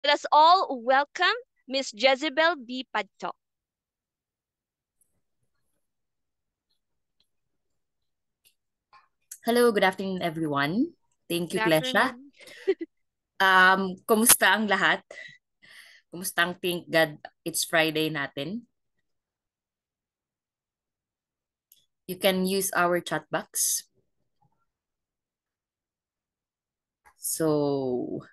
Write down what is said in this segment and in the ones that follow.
Let us all welcome Miss Jezebel B. Padto. Hello, good afternoon everyone. Thank Good you, Klesha. afternoon. Kumusta ang lahat? Kumusta ang thank God it's Friday natin? You can use our chat box. So,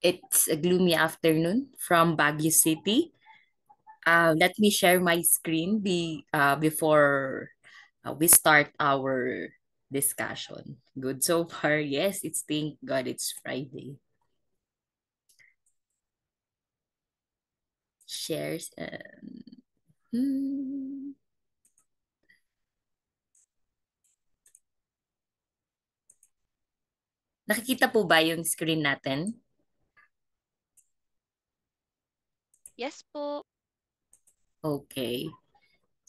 it's a gloomy afternoon from Baguio City. Let me share my screen before we start our discussion. Good so far. Yes, it's thank God it's Friday. Shares. Hmm. Nakikita po ba yung screen natin? Yes po. Okay.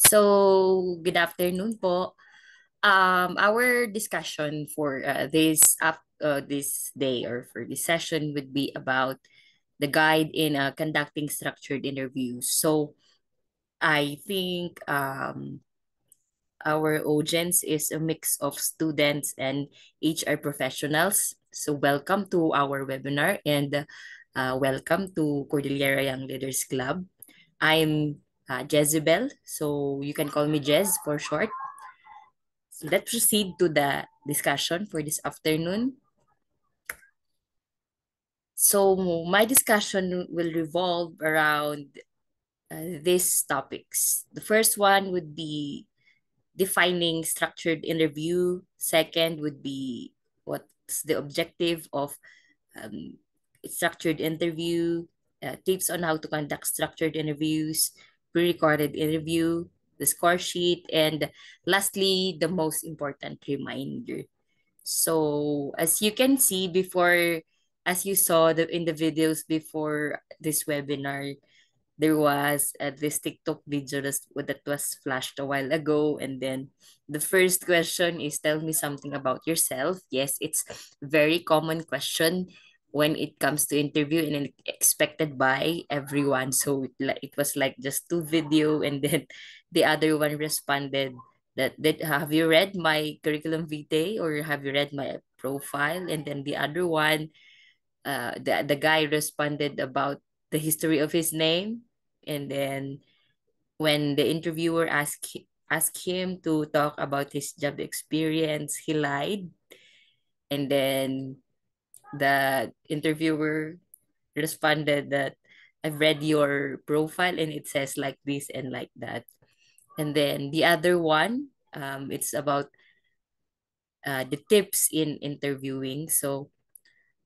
So, good afternoon po. Our discussion for this day or for this session would be about the guide in conducting structured interviews. So, I think our audience is a mix of students and HR professionals. So, welcome to our webinar and welcome to Cordillera Young Leaders Club. I'm Jezebel, so you can call me Jez for short. So let's proceed to the discussion for this afternoon. So my discussion will revolve around these topics. The first one would be defining structured interview. Second would be what's the objective of um, structured interview, tips on how to conduct structured interviews, pre-recorded interview, the score sheet, and lastly, the most important reminder. So as you can see as you saw in the videos before this webinar, there was this TikTok video that was flashed a while ago. And then the first question is tell me something about yourself. Yes, it's very common question when it comes to interview and expected by everyone. So it was like just two video and then the other one responded that have you read my curriculum vitae or have you read my profile? And then the other one, the guy responded about the history of his name. And then when the interviewer asked him to talk about his job experience, he lied. And then the interviewer responded that I've read your profile and it says like this and like that. And then the other one, it's about the tips in interviewing. So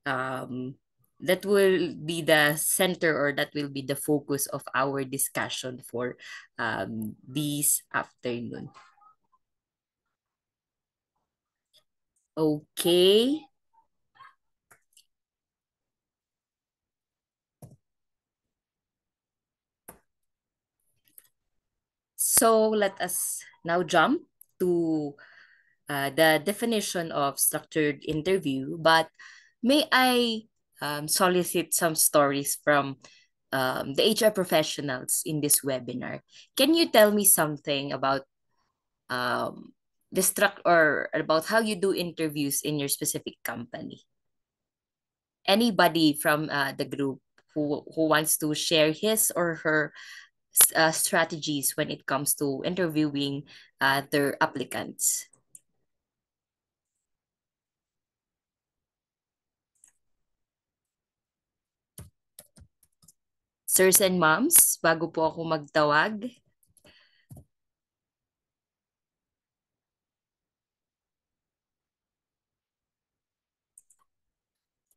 um, that will be the center or that will be the focus of our discussion for this afternoon. Okay. So let us now jump to the definition of structured interview. But may I solicit some stories from the HR professionals in this webinar? Can you tell me something about um, the struct or about how you do interviews in your specific company? Anybody from the group who wants to share his or her strategies when it comes to interviewing their applicants? Sirs and moms, bago po ako magtawag.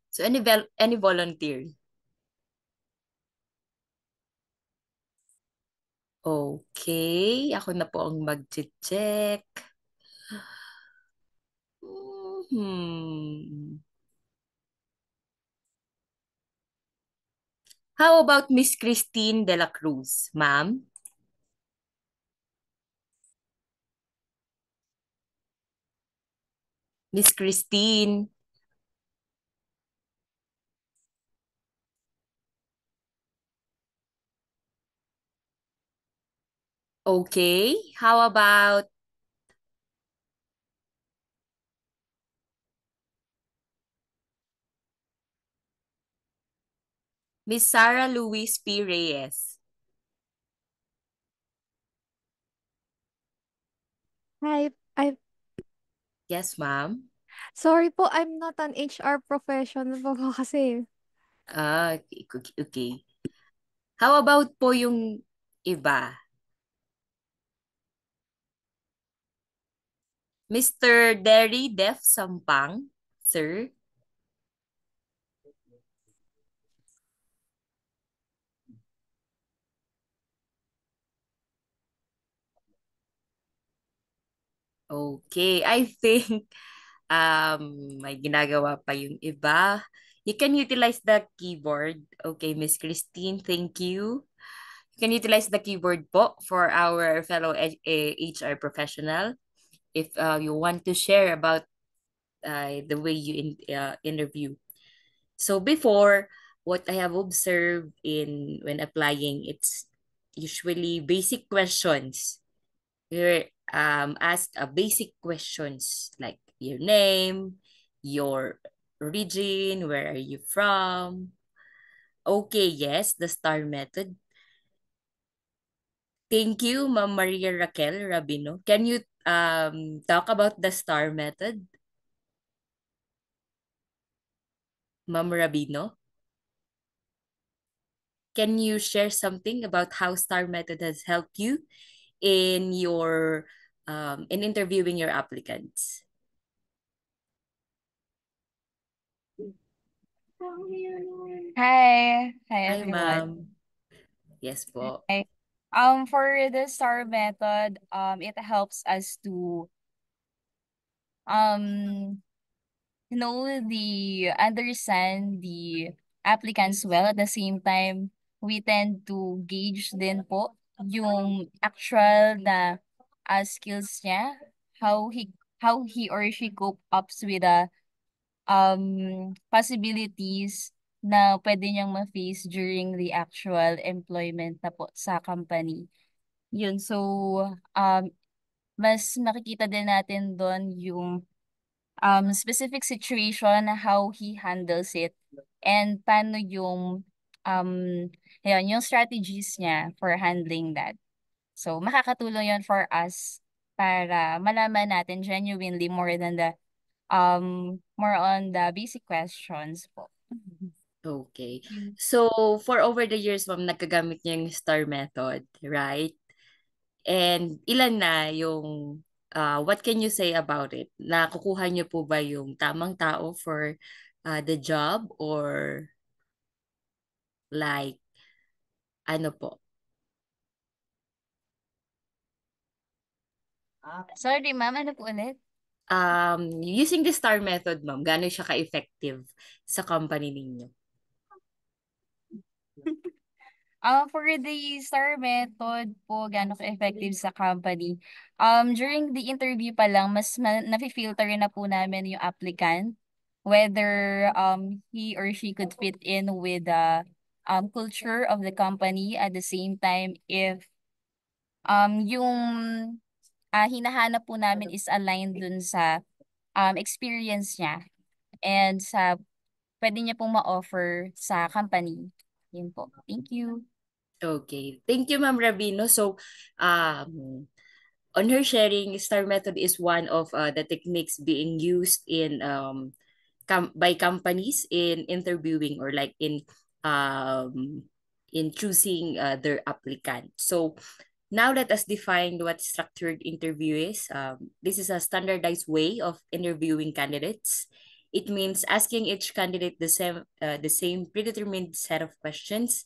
So any volunteer? Okay, ako na po ang mag-check. Hmm. How about Miss Christine De La Cruz, ma'am? Miss Christine. Okay, how about Miss Sarah Louise P. Reyes? Hi, Yes, ma'am. sorry po, I'm not an HR professional po kasi. Okay, okay, okay. How about po yung iba? Mr. Derry Def Sampang, sir? Okay, I think may ginagawa pa yung iba. You can utilize the keyboard. Okay, Miss Christine, thank you. You can utilize the keyboard po for our fellow HR professional. If you want to share about the way you interview. So before, what I have observed in when applying, it's usually basic questions. You're asked basic questions like your name, your origin, where are you from? Okay, yes, the STAR method. Thank you, Ma'am Maria Raquel Rabino. Can you talk about the STAR method, Ma'am Rabino? Can you share something about how STAR method has helped you in your in interviewing your applicants? Hi Hi, everyone. ma'am. Yes po. Hi. For the STAR method, it helps us to um understand the applicants well. At the same time, we tend to gauge din po yung actual na skills niya, how he or she cope ups with the possibilities na pwede niyang ma-face during the actual employment na po sa company. Yun, so um, mas makikita din natin doon yung specific situation, how he handles it, and paano yung um, yung strategies niya for handling that. So, makakatulong yun for us para malaman natin genuinely more on the basic questions po. Okay. Yun. So, for over the years, ma'am, nagkagamit niya yung STAR method, right? And ilan na yung, what can you say about it? Nakukuha niyo po ba yung tamang tao for the job or like, ano po? Sorry, ma'am, ano po ulit? Using the STAR method, ma'am, gaano siya ka-effective sa company ninyo? For the STAR method po, gaano ka-effective sa company? During the interview pa lang, nafi-filter na po namin yung applicant, whether he or she could fit in with the culture of the company. At the same time, if yung hinahanap po namin is aligned dun sa experience niya and sa pwede niya pong ma-offer sa company. Yun po. Thank you. Okay. Thank you, Ma'am Rabino. So, on her sharing, STAR method is one of the techniques being used in by companies in interviewing or like in choosing their applicant. So now let us define what structured interview is. This is a standardized way of interviewing candidates. It means asking each candidate the same predetermined set of questions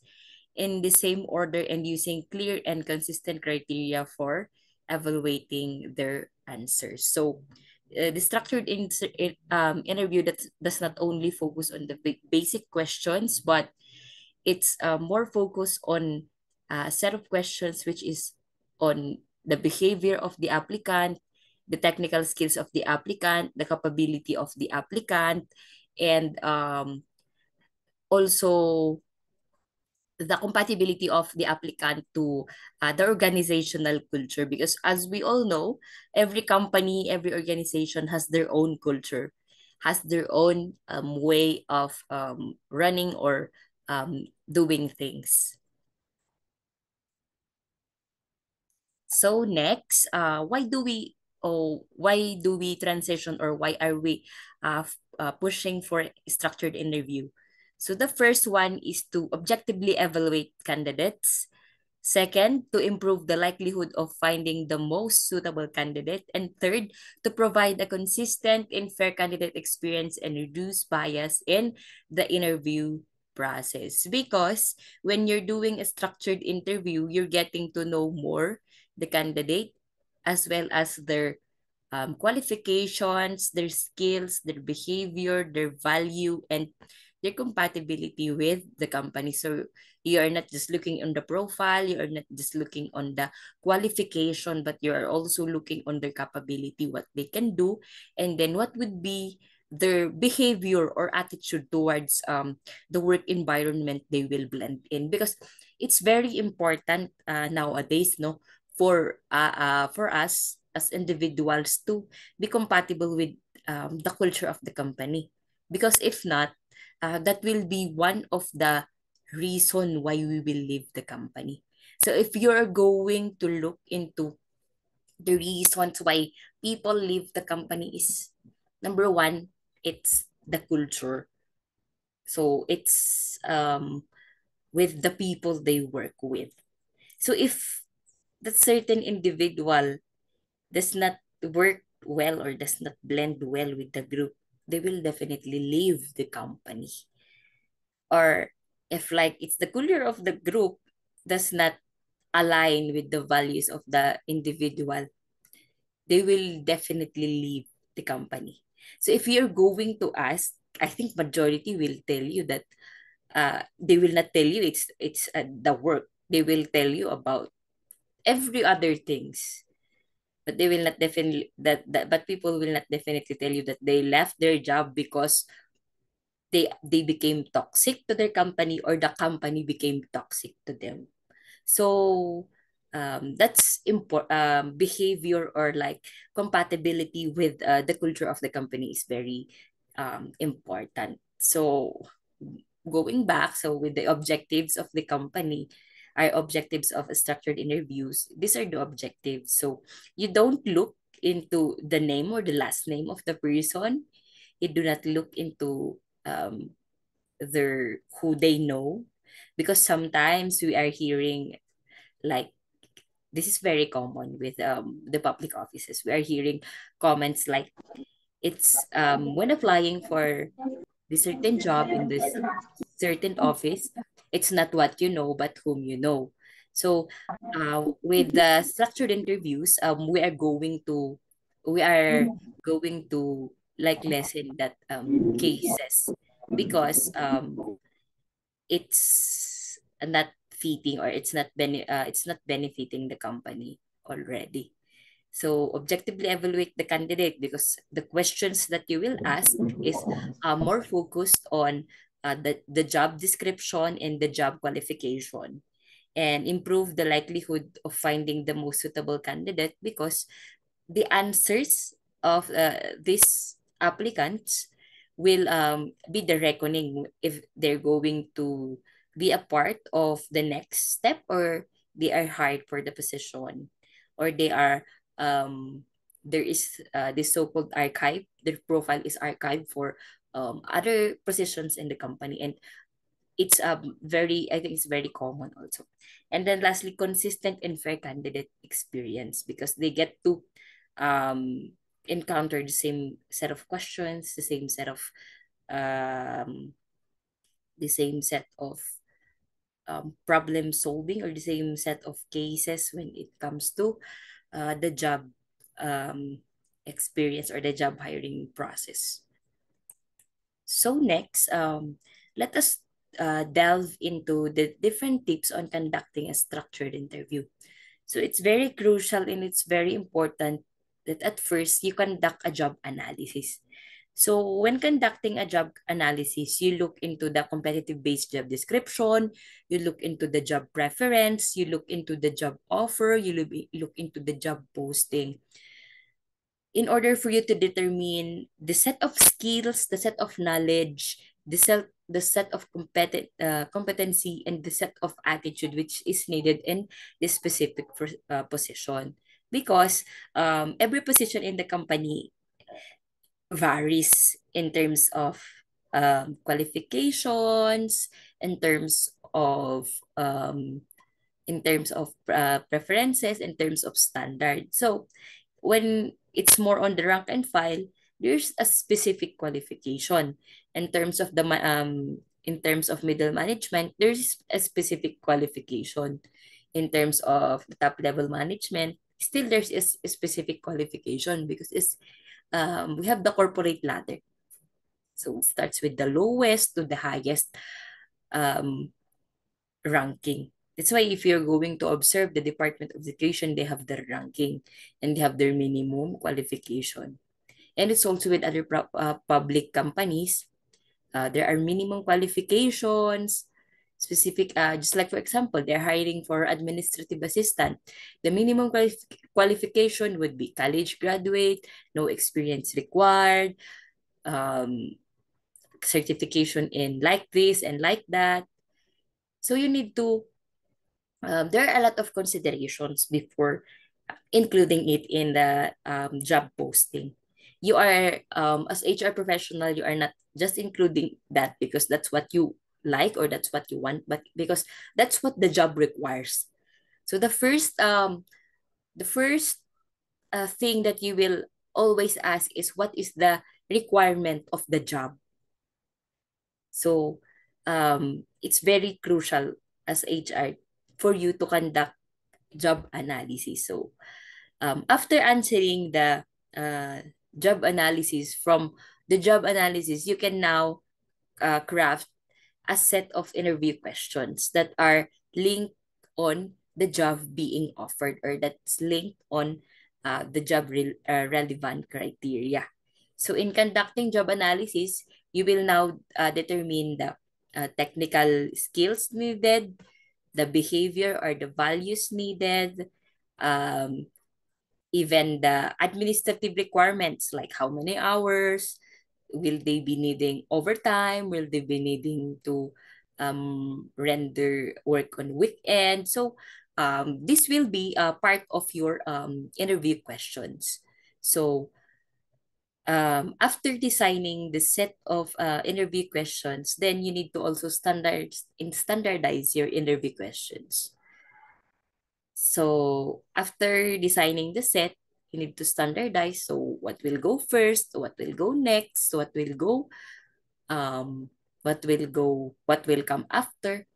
in the same order and using clear and consistent criteria for evaluating their answers. So, the structured interview that does not only focus on the basic questions, but it's more focused on a set of questions which is on the behavior of the applicant, the technical skills of the applicant, the capability of the applicant, and also the compatibility of the applicant to the organizational culture, because as we all know, every company, every organization has their own culture, has their own way of running or doing things. So next, why do we transition, or why are we pushing for structured interview? So the first one is to objectively evaluate candidates. Second, to improve the likelihood of finding the most suitable candidate. And third, to provide a consistent and fair candidate experience and reduce bias in the interview process. Because when you're doing a structured interview, you're getting to know more the candidate, as well as their qualifications, their skills, their behavior, their value, and their compatibility with the company. So you are not just looking on the profile, you are not just looking on the qualification, but you are also looking on their capability, what they can do, and then what would be their behavior or attitude towards the work environment they will blend in. Because it's very important nowadays, no, for us as individuals to be compatible with the culture of the company. Because if not, that will be one of the reason why we will leave the company. So if you're going to look into the reasons why people leave the company, is number one, it's the culture. So it's with the people they work with. So if that certain individual does not work well or does not blend well with the group, they will definitely leave the company. Or if like it's the culture of the group does not align with the values of the individual, they will definitely leave the company. So if you're going to ask, I think majority will tell you that they will not tell you it's the work. They will tell you about every other things, but they will not definitely but people will not definitely tell you that they left their job because they became toxic to their company, or the company became toxic to them. So that's behavior, or like compatibility with the culture of the company is very important. So going back, so with the objectives of the company, our objectives of structured interviews, these are the objectives. So you don't look into the name or the last name of the person. You do not look into their who they know, because sometimes we are hearing, like, this is very common with the public offices. We are hearing comments like, it's when applying for this certain job in this certain office, it's not what you know, but whom you know. So with the structured interviews, we are going to like lessen that cases, because it's not fitting, or it's not benefiting the company already. So objectively evaluate the candidate, because the questions that you will ask is more focused on the job description and the job qualification, and improve the likelihood of finding the most suitable candidate, because the answers of these applicants will be the reckoning if they're going to be a part of the next step, or they are hired for the position, or they are there is this so-called archive, their profile is archived for other positions in the company. And it's very, I think it's very common also. And then lastly, consistent and fair candidate experience, because they get to encounter the same set of questions, um, the same set of problem solving, or the same set of cases when it comes to the job experience, or the job hiring process. So next, let us delve into the different tips on conducting a structured interview. So it's very crucial and it's very important that at first you conduct a job analysis. So when conducting a job analysis, you look into the competitive-based job description, you look into the job preference, you look into the job offer, you look into the job posting. In order for you to determine the set of skills, the set of knowledge, the set of competency, and the set of attitude which is needed in this specific position. Because every position in the company varies in terms of qualifications, in terms of preferences, in terms of standard. So when it's more on the rank and file, there's a specific qualification. In terms of middle management, there's a specific qualification. In terms of the top level management, still there's a specific qualification because we have the corporate ladder. So it starts with the lowest to the highest ranking. That's why if you're going to observe the Department of Education, they have their ranking and they have their minimum qualification. And it's also with other public companies. There are minimum qualifications, specific, just like for example, they're hiring for administrative assistant. The minimum qualification would be college graduate, no experience required, certification in like this and like that. So you need to, there are a lot of considerations before including it in the job posting. You are, as HR professional, you are not just including that because that's what you like or that's what you want, but because that's what the job requires. So the first thing that you will always ask is what is the requirement of the job. So it's very crucial as HR for you to conduct job analysis. So after answering the job analysis, from the job analysis, you can now craft a set of interview questions that are linked on the job being offered or that's linked on the job relevant criteria. So in conducting job analysis, you will now determine the technical skills needed, the behavior or the values needed, even the administrative requirements like how many hours, will they be needing overtime, will they be needing to render work on weekend. So this will be a part of your interview questions. So after designing the set of interview questions, then you need to also standardize your interview questions. So after designing the set, you need to standardize. So what will go first, what will go next, what will come after.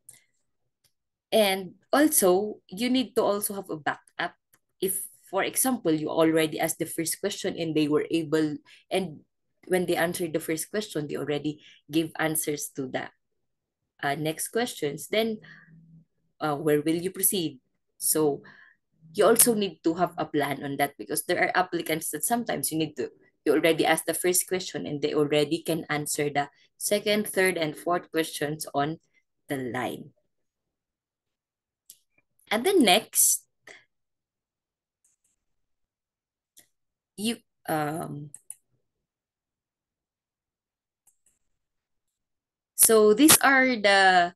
And also, you need to also have a backup. If, for example, you already asked the first question and they were able, and when they answered the first question, they already gave answers to the next questions, then where will you proceed? So you also need to have a plan on that because there are applicants that sometimes you already asked the first question and they already can answer the second, third, and fourth questions on the line. And then next, so these are the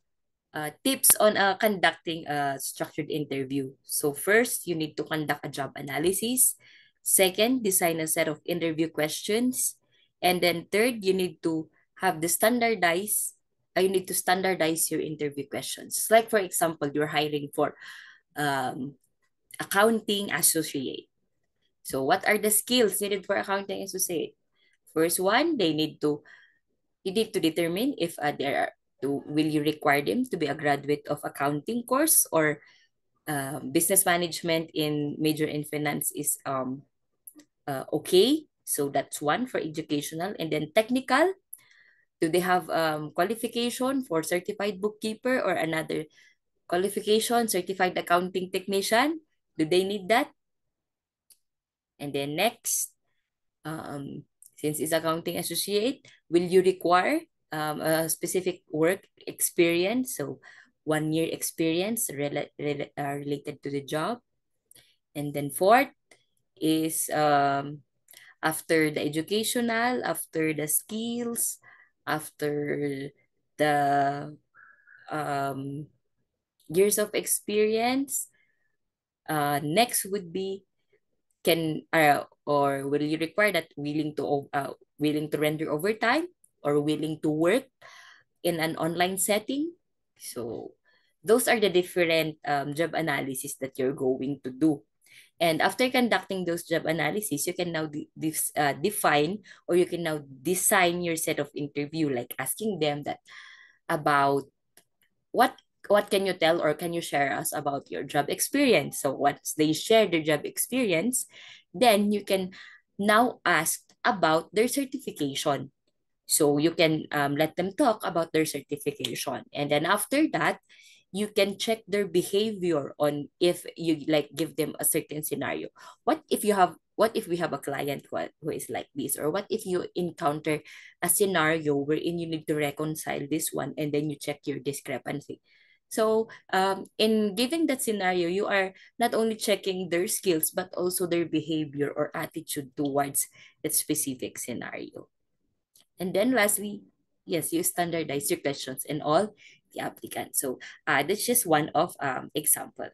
tips on conducting a structured interview. So first, you need to conduct a job analysis. Second, design a set of interview questions. And then third, you need to standardize your interview questions. Like for example, you're hiring for accounting associate. So what are the skills needed for accounting associate? First one, you need to determine if will you require them to be a graduate of accounting course or business management in major in finance is okay. So that's one for educational. And then technical, do they have qualification for certified bookkeeper or another qualification, certified accounting technician? Do they need that? And then next, Since it's accounting associate, will you require a specific work experience? So 1 year experience related to the job. And then fourth is after the educational, after the skills, after the years of experience. Next would be or will you require that willing to render overtime or willing to work in an online setting. So those are the different job analysis that you're going to do. And after conducting those job analysis, you can now define, or you can now design your set of interview, like asking them that about what can you tell or can you share us about your job experience. So once they share their job experience, then you can now ask about their certification. So you can let them talk about their certification. And then after that, you can check their behavior on if you like give them a certain scenario. What if we have a client who is like this? Or what if you encounter a scenario wherein you need to reconcile this one and then you check your discrepancy? So in giving that scenario, you are not only checking their skills, but also their behavior or attitude towards that specific scenario. And then lastly, yes, you standardize your questions in all the applicants. So that's just one of example.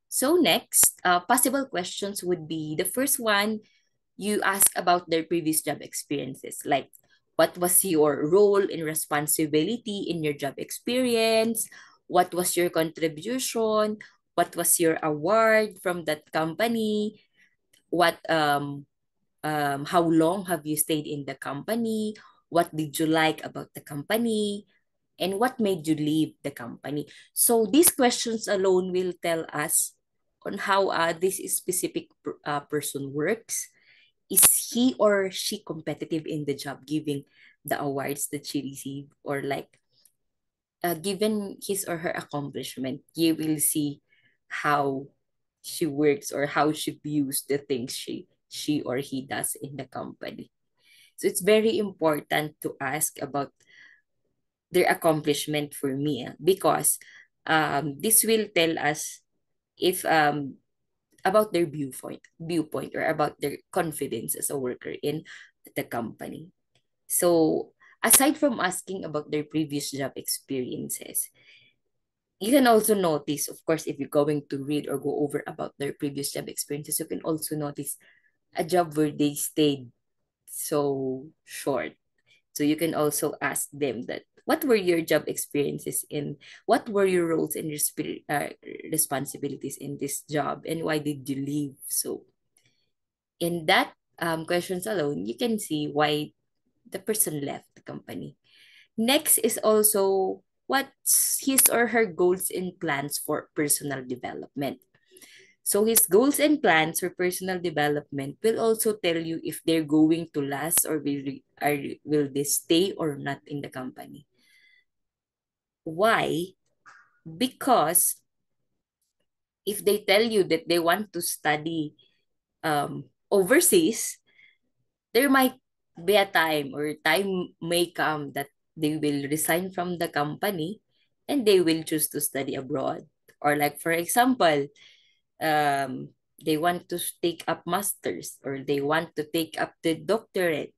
So next, possible questions would be, the first one, you ask about their previous job experiences. Like, what was your role and responsibility in your job experience? What was your contribution? What was your award from that company? How long have you stayed in the company? What did you like about the company? And what made you leave the company? So these questions alone will tell us on how this specific person works. Is he or she competitive in the job, giving the awards that she received, or like given his or her accomplishment, you will see how she works or how she views the things she or he does in the company. So it's very important to ask about their accomplishment for me, because this will tell us if about their viewpoint or about their confidence as a worker in the company. So aside from asking about their previous job experiences, you can also notice, of course, if you're going to read or go over about their previous job experiences, you can also notice a job where they stayed so short. So you can also ask them that, what were your job experiences in, what were your roles and responsibilities in this job, and why did you leave? So in that questions alone, you can see why the person left the company. Next is also, what's his or her goals and plans for personal development. So his goals and plans for personal development will also tell you if they're going to last, or will they stay or not in the company. Why? Because if they tell you that they want to study overseas, there might be a time, or time may come, that they will resign from the company and they will choose to study abroad. Or like, for example, they want to take up masters, or they want to take up the doctorate.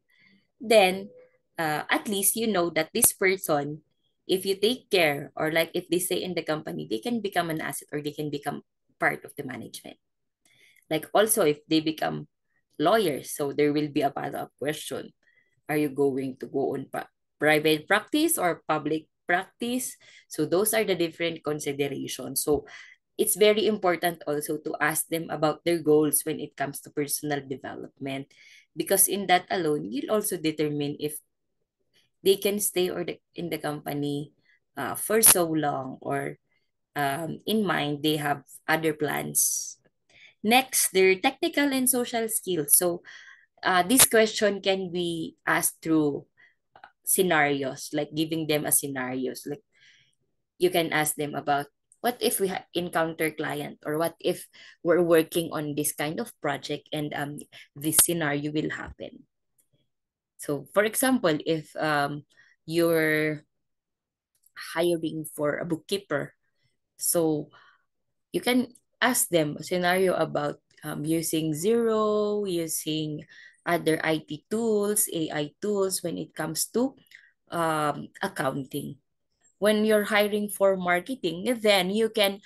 Then at least you know that this person, if you take care, or like if they stay in the company, they can become an asset, or they can become part of the management. Like also, if they become lawyers, so there will be a follow-up question. Are you going to go on private practice or public practice? So those are the different considerations. So it's very important also to ask them about their goals when it comes to personal development, because in that alone, you'll also determine if they can stay in the company for so long, or in mind they have other plans. Next, their technical and social skills. So this question can be asked through scenarios, like giving them a scenarios. Like you can ask them about, what if we encounter client, or what if we're working on this kind of project and this scenario will happen. So for example, if you're hiring for a bookkeeper, so you can ask them a scenario about using Zero, using other IT tools, AI tools when it comes to accounting. When you're hiring for marketing, then you can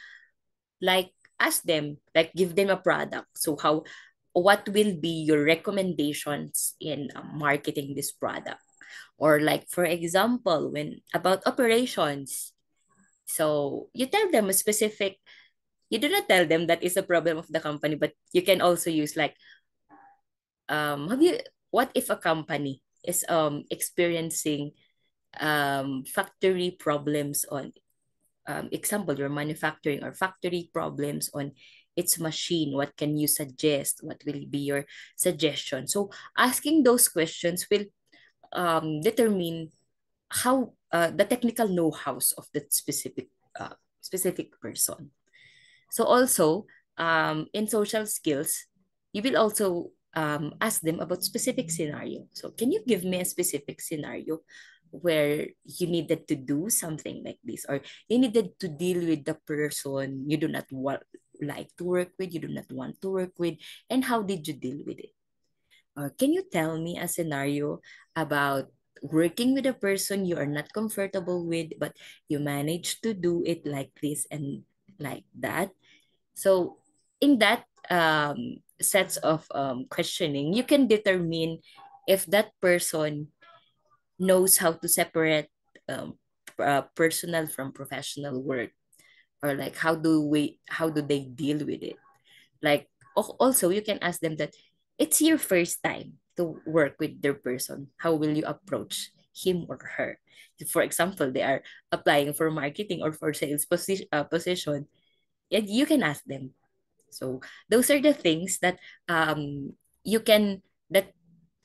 like ask them, like give them a product. So what will be your recommendations in marketing this product? Or like, for example, when about operations, so you tell them a specific, you do not tell them that is a problem of the company, but you can also use like, what if a company is experiencing factory problems on, example, you're manufacturing, or factory problems on its machine, what can you suggest? What will be your suggestion? So asking those questions will determine how the technical know-hows of that specific person. So also, in social skills, you will also ask them about specific scenario. So can you give me a specific scenario where you needed to do something like this, or you needed to deal with the person you do not like to work with, you do not want to work with, and how did you deal with it? Or can you tell me a scenario about working with a person you are not comfortable with, but you managed to do it like this and like that? So in that sets of questioning, you can determine if that person knows how to separate personal from professional work, or like how do they deal with it. Like also you can ask them that it's your first time to work with their person, how will you approach him or her? For example, they are applying for marketing or for sales position, you can ask them. So those are the things that you can that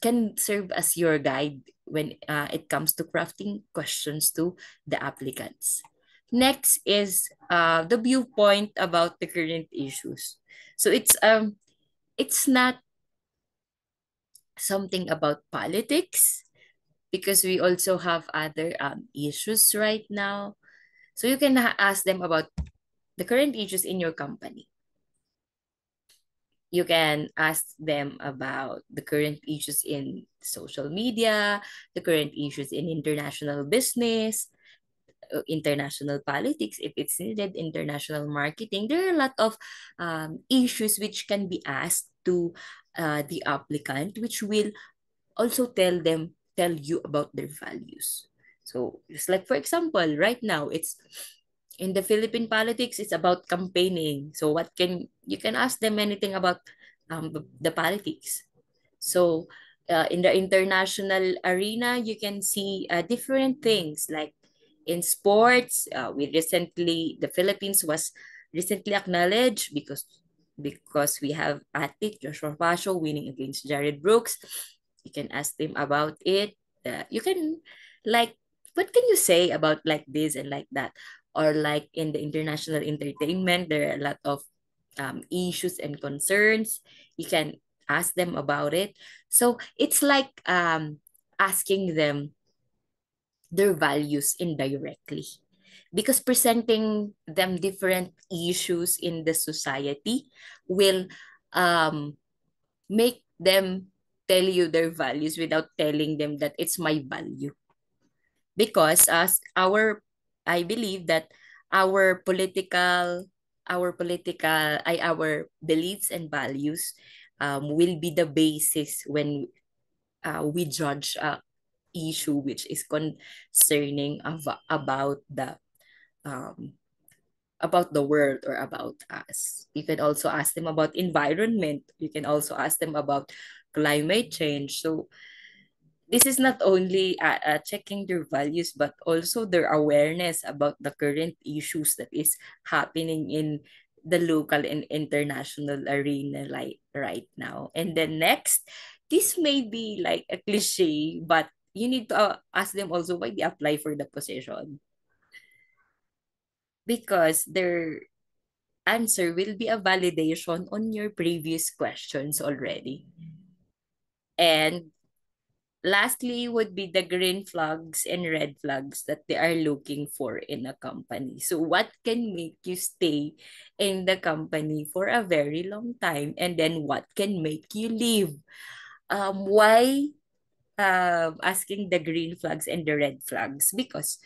can serve as your guide when it comes to crafting questions to the applicants. Next is the viewpoint about the current issues. So it's not something about politics, because we also have other issues right now. So you can ask them about the current issues in your company. You can ask them about the current issues in social media, the current issues in international business, international politics, if it's needed, international marketing. There are a lot of issues which can be asked to the applicant, which will also tell you about their values. So just like, for example, right now it's in the Philippine politics, it's about campaigning. So you can ask them anything about the politics. So in the international arena, you can see different things, like in sports. The Philippines was recently acknowledged because we have athlete Joshua Pasio winning against Jared Brooks. You can ask them about it. You can, like, what can you say about like this and like that? Or like in the international entertainment, there are a lot of issues and concerns. You can ask them about it. So it's like asking them their values indirectly, because presenting them different issues in the society will um, make them tell you their values without telling them that it's my value. Because I believe that our political our beliefs and values will be the basis when we judge a issue which is concerning um, about the world or about us. You can also ask them about environment. You can also ask them about climate change. So this is not only checking their values, but also their awareness about the current issues that is happening in the local and international arena, like right now. And then next, this may be like a cliche, but you need to ask them also why they apply for the position. because their answer will be a validation on your previous questions already. And lastly would be the green flags and red flags that they are looking for in a company. So what can make you stay in the company for a very long time? And then what can make you leave? Why asking the green flags and the red flags? Because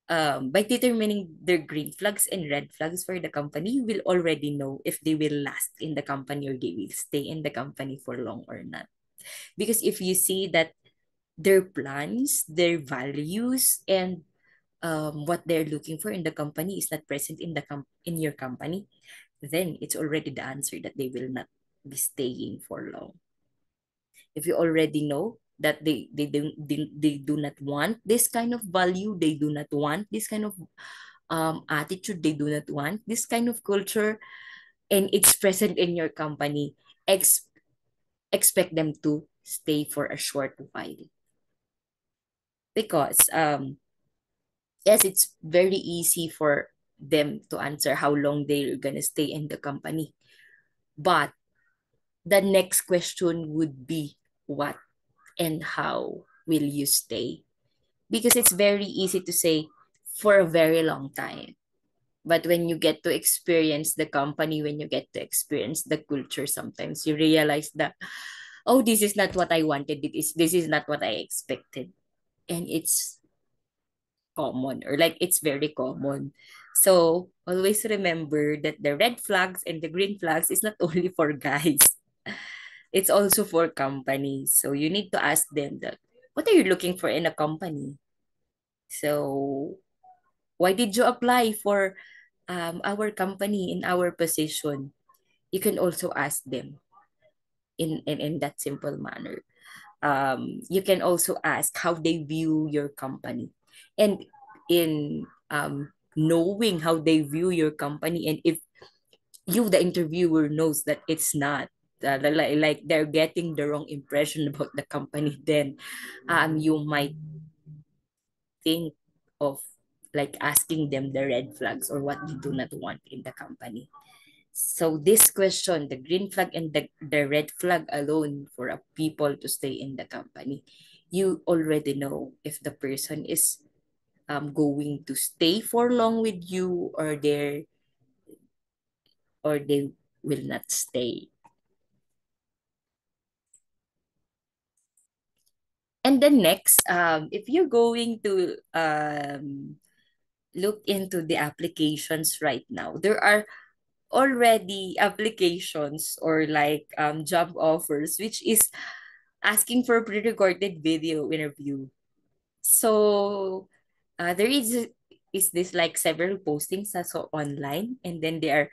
by determining the green flags and red flags for the company, you will already know if they will last in the company or they will stay in the company for long or not. Because if you see that their plans, their values, and what they're looking for in the company is not present in in your company, then it's already the answer that they will not be staying for long. If you already know that they do not want this kind of value, they do not want this kind of attitude, they do not want this kind of culture, and it's present in your company, expect them to stay for a short while. Because yes, it's very easy for them to answer how long they're gonna stay in the company. But the next question would be what and how will you stay? Because it's very easy to say for a very long time. But when you get to experience the company, when you get to experience the culture, sometimes you realize that, oh, this is not what I wanted. This is not what I expected. And it's common, or like it's very common. So always remember that the red flags and the green flags is not only for guys. It's also for companies. So you need to ask them that what are you looking for in a company? So why did you apply for our company in our position? You can also ask them in that simple manner. You can also ask how they view your company. And in knowing how they view your company, and if you, the interviewer, knows that it's not, like they're getting the wrong impression about the company, then you might think of like asking them the red flags or what they do not want in the company. So this question, the green flag and the red flag alone for a people to stay in the company, you already know if the person is going to stay for long with you, or they will not stay. And then next, if you're going to look into the applications right now, there are already applications or like job offers which is asking for a pre-recorded video interview. So there is this like several postings also online, and then they are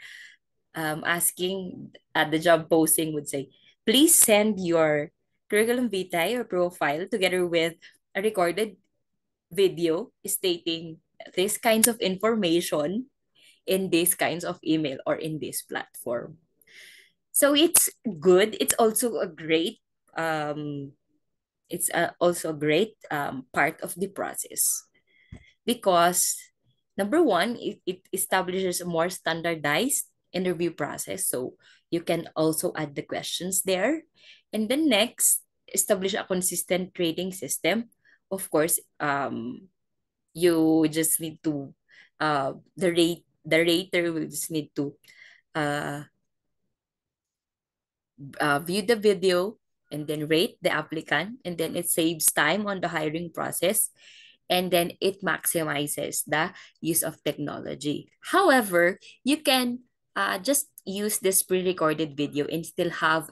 asking, the job posting would say, please send your curriculum vitae or profile together with a recorded video stating these kinds of information in these kinds of email or in this platform. So it's good. It's also a great also a great part of the process, because number one, it establishes a more standardized interview process. So you can also add the questions there. And then next, establish a consistent rating system. Of course, you just need to the rater will just need to uh, view the video and then rate the applicant, and then it saves time on the hiring process, and then it maximizes the use of technology. However, you can just use this pre-recorded video and still have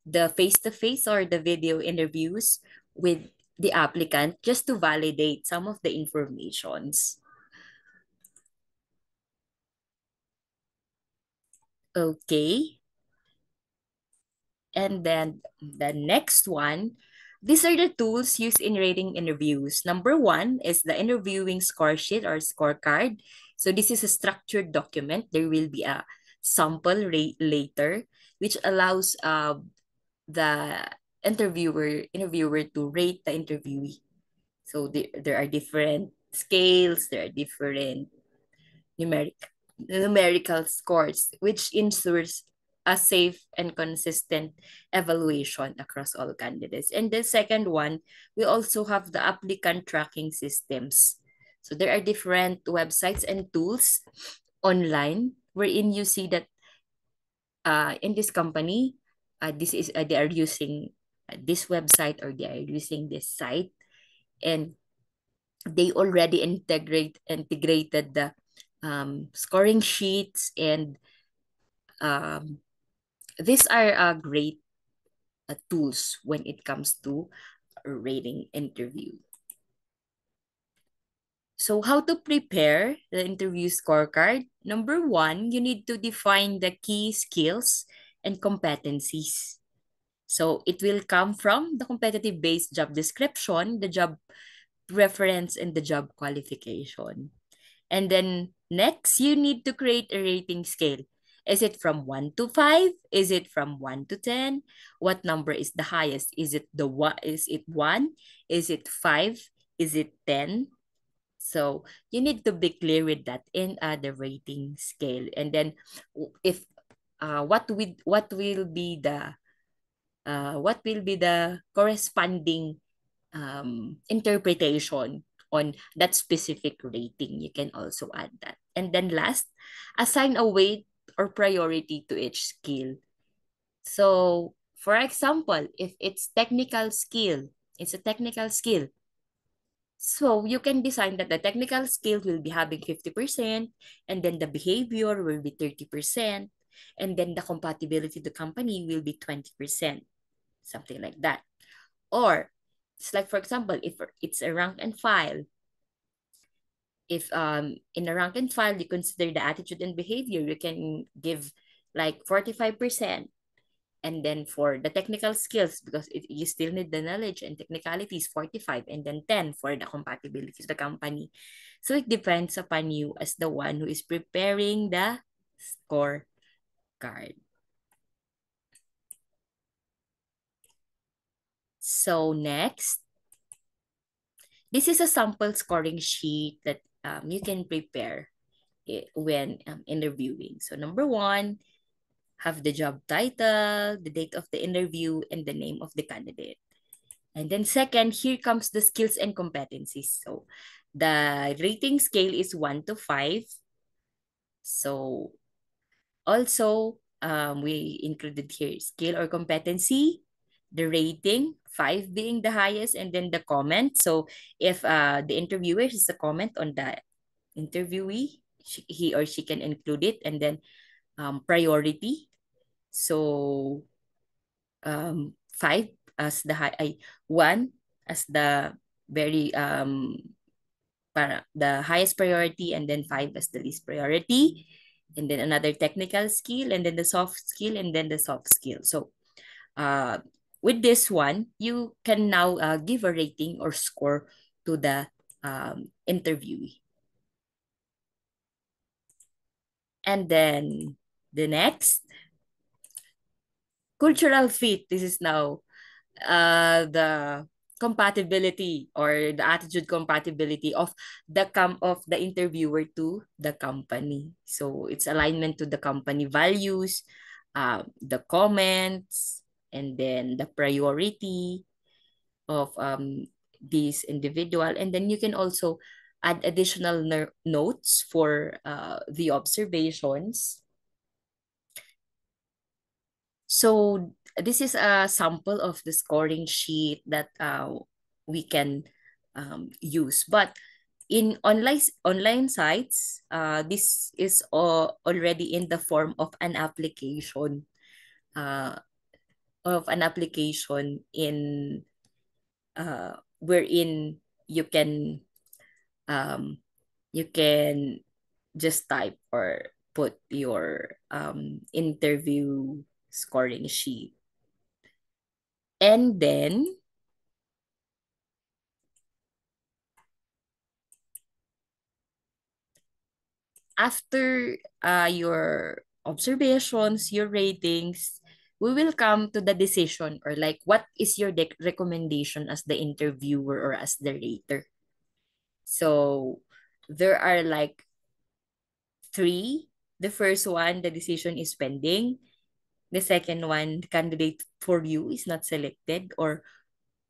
the face-to-face or the video interviews with the applicant just to validate some of the informations. Okay. And then the next one, these are the tools used in rating interviews. Number one is the interviewing score sheet or scorecard. So this is a structured document. There will be a sample rate later, which allows the interviewer to rate the interviewee. So there are different scales, there are different numerical scores, which ensures a safe and consistent evaluation across all candidates. And the second one, we also have the applicant tracking systems. So there are different websites and tools online wherein you see that in this company, they are using this website or they are using this site, and they already integrated the scoring sheets, and these are great tools when it comes to a rating interview. So how to prepare the interview scorecard? Number one, you need to define the key skills and competencies. So it will come from the competitive-based job description, the job preference, and the job qualification. And then next, you need to create a rating scale. Is it from 1 to 5? Is it from 1 to 10? What number is the highest? Is it 1? Is it 1? Is it 5? Is it 10? So you need to be clear with that in the rating scale. And then if what will be the corresponding interpretation on that specific rating, you can also add that. And then last, assign a weight or priority to each skill. So for example, if it's technical skill, it's a technical skill. So you can design that the technical skill will be having 50%, and then the behavior will be 30%, and then the compatibility to company will be 20%, something like that. Or it's like, for example, if it's a rank and file, if in a rank and file you consider the attitude and behavior, you can give like 45%. And then for the technical skills, because you still need the knowledge and technicalities, 45, and then 10 for the compatibility to the company. So it depends upon you as the one who is preparing the scorecard. So next, this is a sample scoring sheet that you can prepare when interviewing. So number one, have the job title, the date of the interview, and the name of the candidate. And then second, here comes the skills and competencies. So the rating scale is 1 to 5. So also, we included here skill or competency, the rating, 5 being the highest, and then the comment. So if the interviewer is a comment on the interviewee, he or she can include it. And then priority. So 5 as the high, 1 as the very para the highest priority, and then 5 as the least priority, and then another technical skill, and then the soft skill, and then the soft skill. So with this one, you can now give a rating or score to the interviewee. And then the next, cultural fit. This is now the compatibility or the attitude compatibility of the interviewer to the company. So it's alignment to the company values, the comments, and then the priority of this individual. And then you can also add additional notes for the observations. So this is a sample of the scoring sheet that we can use. But in online sites, this is already in the form of an application, in wherein you can just type or put your interview scoring sheet. And then after your observations, your ratings, we will come to the decision, or like what is your recommendation as the interviewer or as the rater. So there are like 3. The first one, the decision is pending. The second one, the candidate for you is not selected, or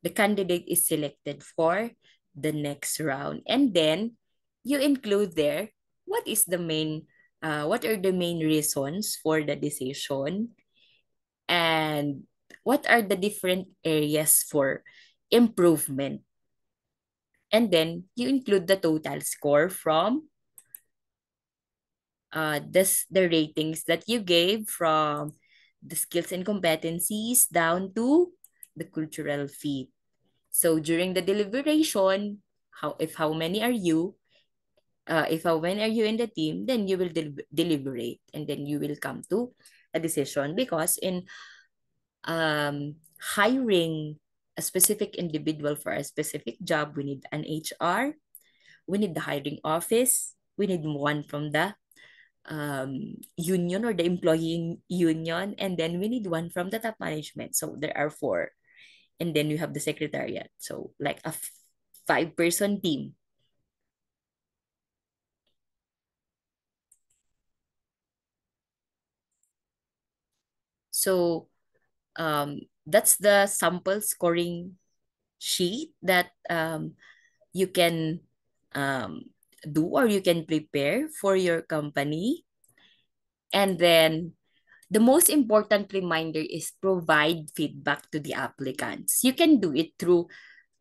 the candidate is selected for the next round. And then you include there what are the main reasons for the decision, and what are the different areas for improvement. And then you include the total score from the ratings that you gave, from the skills and competencies down to the cultural fit. So during the deliberation, if how many are you in the team, then you will deliberate, and then you will come to a decision. Because in hiring a specific individual for a specific job, we need an HR, we need the hiring office, we need one from the union or the employee union, and then we need one from the top management. So there are 4. And then you have the secretariat. So like a 5-person team. So that's the sample scoring sheet that you can do, or you can prepare for your company. And then the most important reminder is provide feedback to the applicants. You can do it through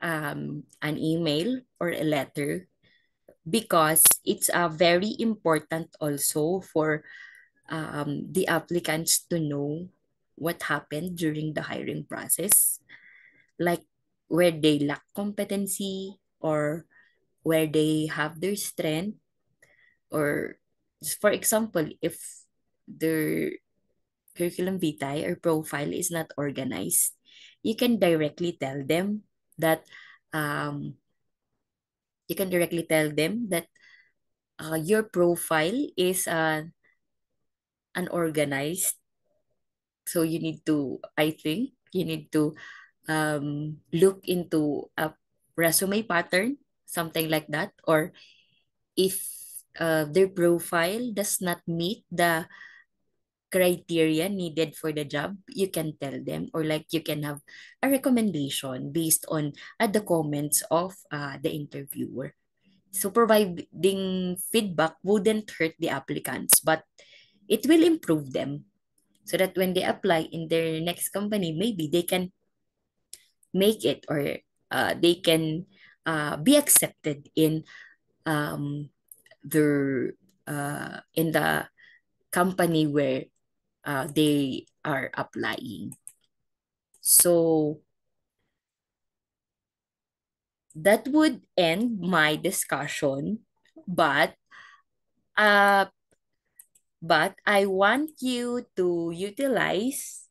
an email or a letter, because it's very important also for the applicants to know what happened during the hiring process, like where they lack competency, or where they have their strength. Or just for example, if their curriculum vitae or profile is not organized, you can directly tell them that um, your profile is unorganized. So you need to, I think, you need to look into a resume pattern, something like that. Or if their profile does not meet the criteria needed for the job, you can tell them, or like you can have a recommendation based on the comments of the interviewer. So providing feedback wouldn't hurt the applicants, but it will improve them, so that when they apply in their next company, maybe they can make it, or they can be accepted in their in the company where they are applying. So that would end my discussion, but uh, I want you to utilize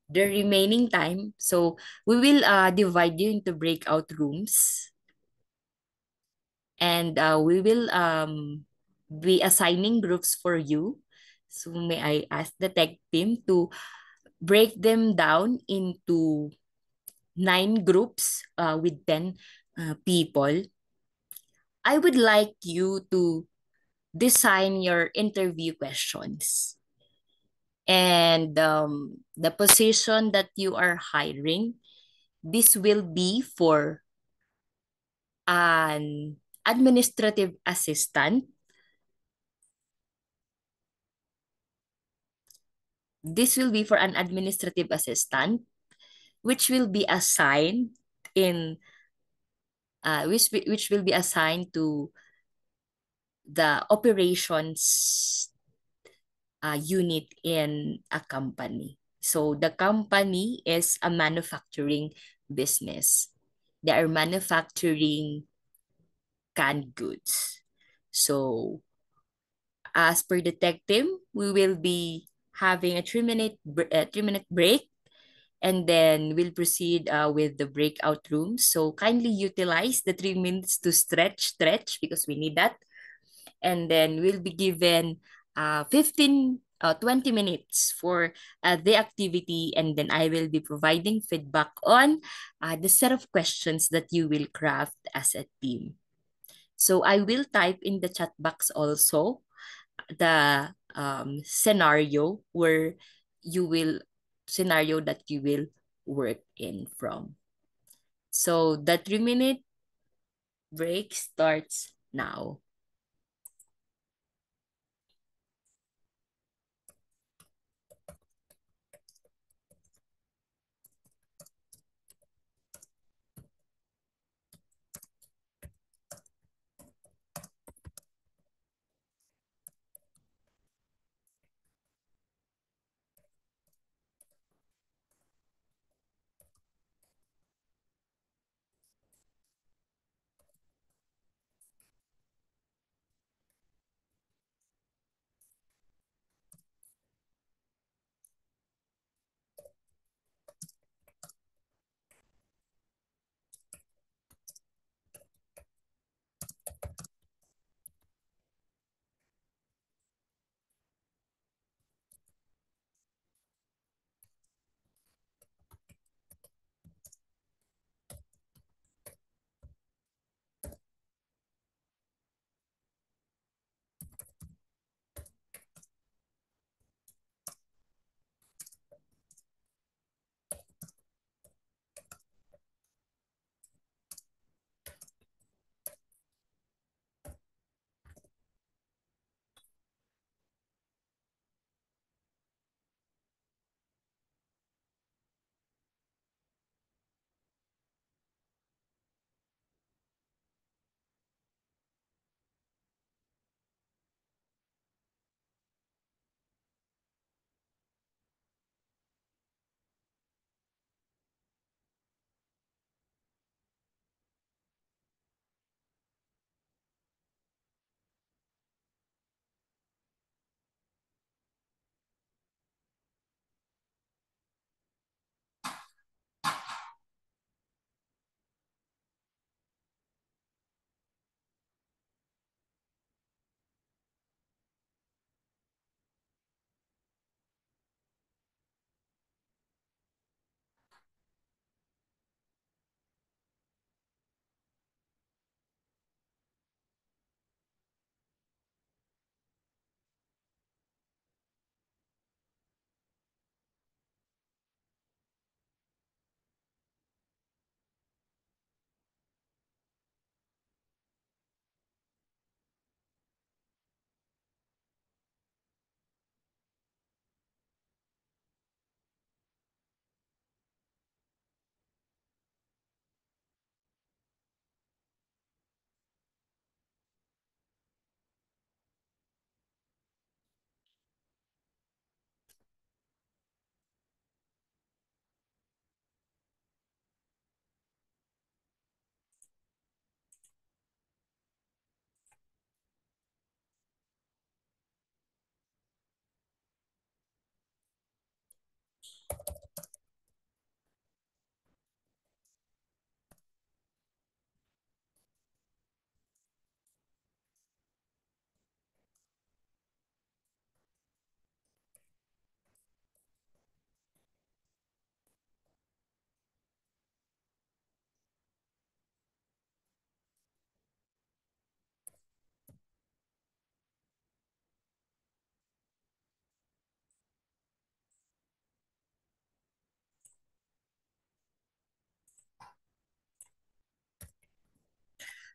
the remaining time. So we will divide you into breakout rooms, and we will be assigning groups for you. So may I ask the tech team to break them down into 9 groups with 10 people. I would like you to design your interview questions. And the position that you are hiring, this will be for an administrative assistant. This will be for an administrative assistant, which will be assigned in which will be assigned to the operations unit in a company. So the company is a manufacturing business. They are manufacturing canned goods. So as per the tech team, we will be having a 3-minute break, and then we'll proceed with the breakout rooms. So kindly utilize the 3 minutes to stretch, because we need that. And then we'll be given 20 minutes for the activity, and then I will be providing feedback on the set of questions that you will craft as a team. So I will type in the chat box also the scenario where you will scenario that you will work in from. So the 3-minute break starts now.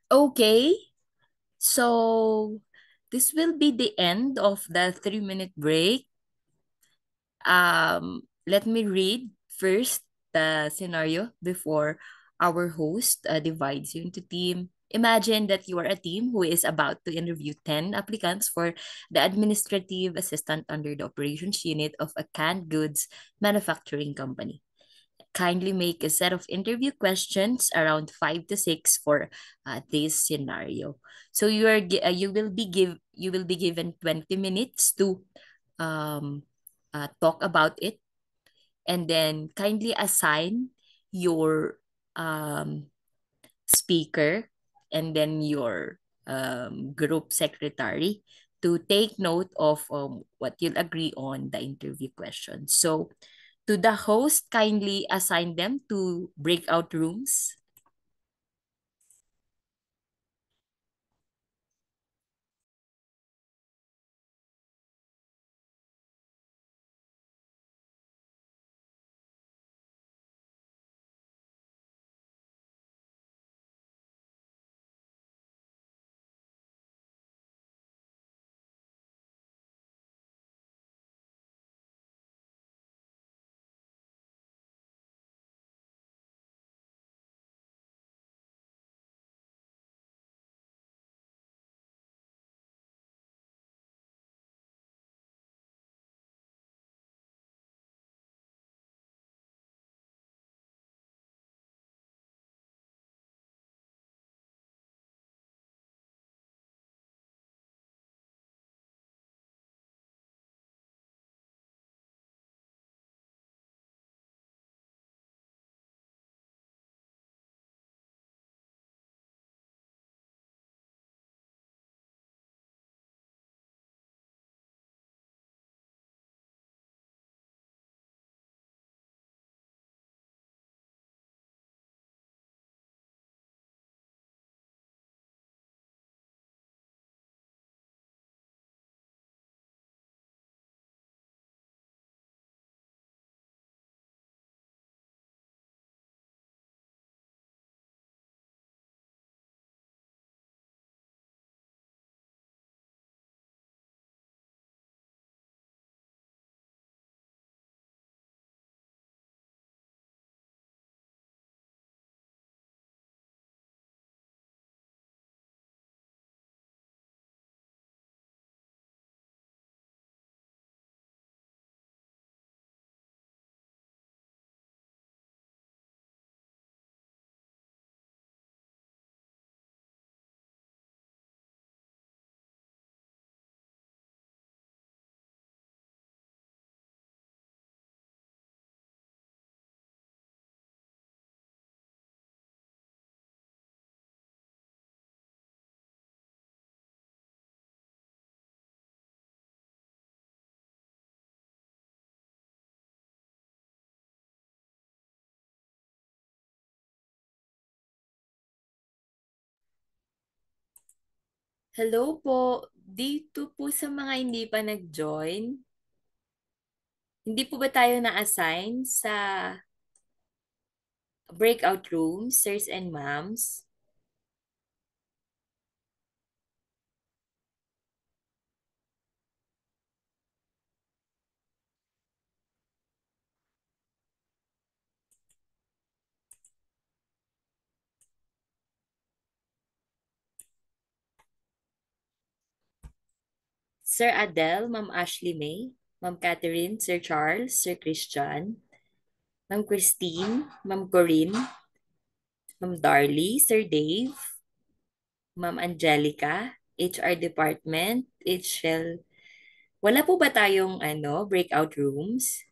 Okay, so this will be the end of the 3-minute break. Let me read first the scenario before our host divides you into team. Imagine that you are a team who is about to interview 10 applicants for the administrative assistant under the operations unit of a canned goods manufacturing company. Kindly make a set of interview questions around 5 to 6 for this scenario. So you will be given 20 minutes to um, talk about it, and then kindly assign your speaker and then your group secretary to take note of what you'll agree on the interview questions. So to the host, kindly assign them to breakout rooms. Hello po. Dito po sa mga hindi pa nag-join, hindi po ba tayo na-assign sa breakout rooms, sirs and ma'ams? Sir Adele, Ma'am Ashley May, Ma'am Catherine, Sir Charles, Sir Christian, Ma'am Christine, Ma'am Corinne, Ma'am Darly, Sir Dave, Ma'am Angelica, HR Department, HL. Wala po ba tayong breakout rooms?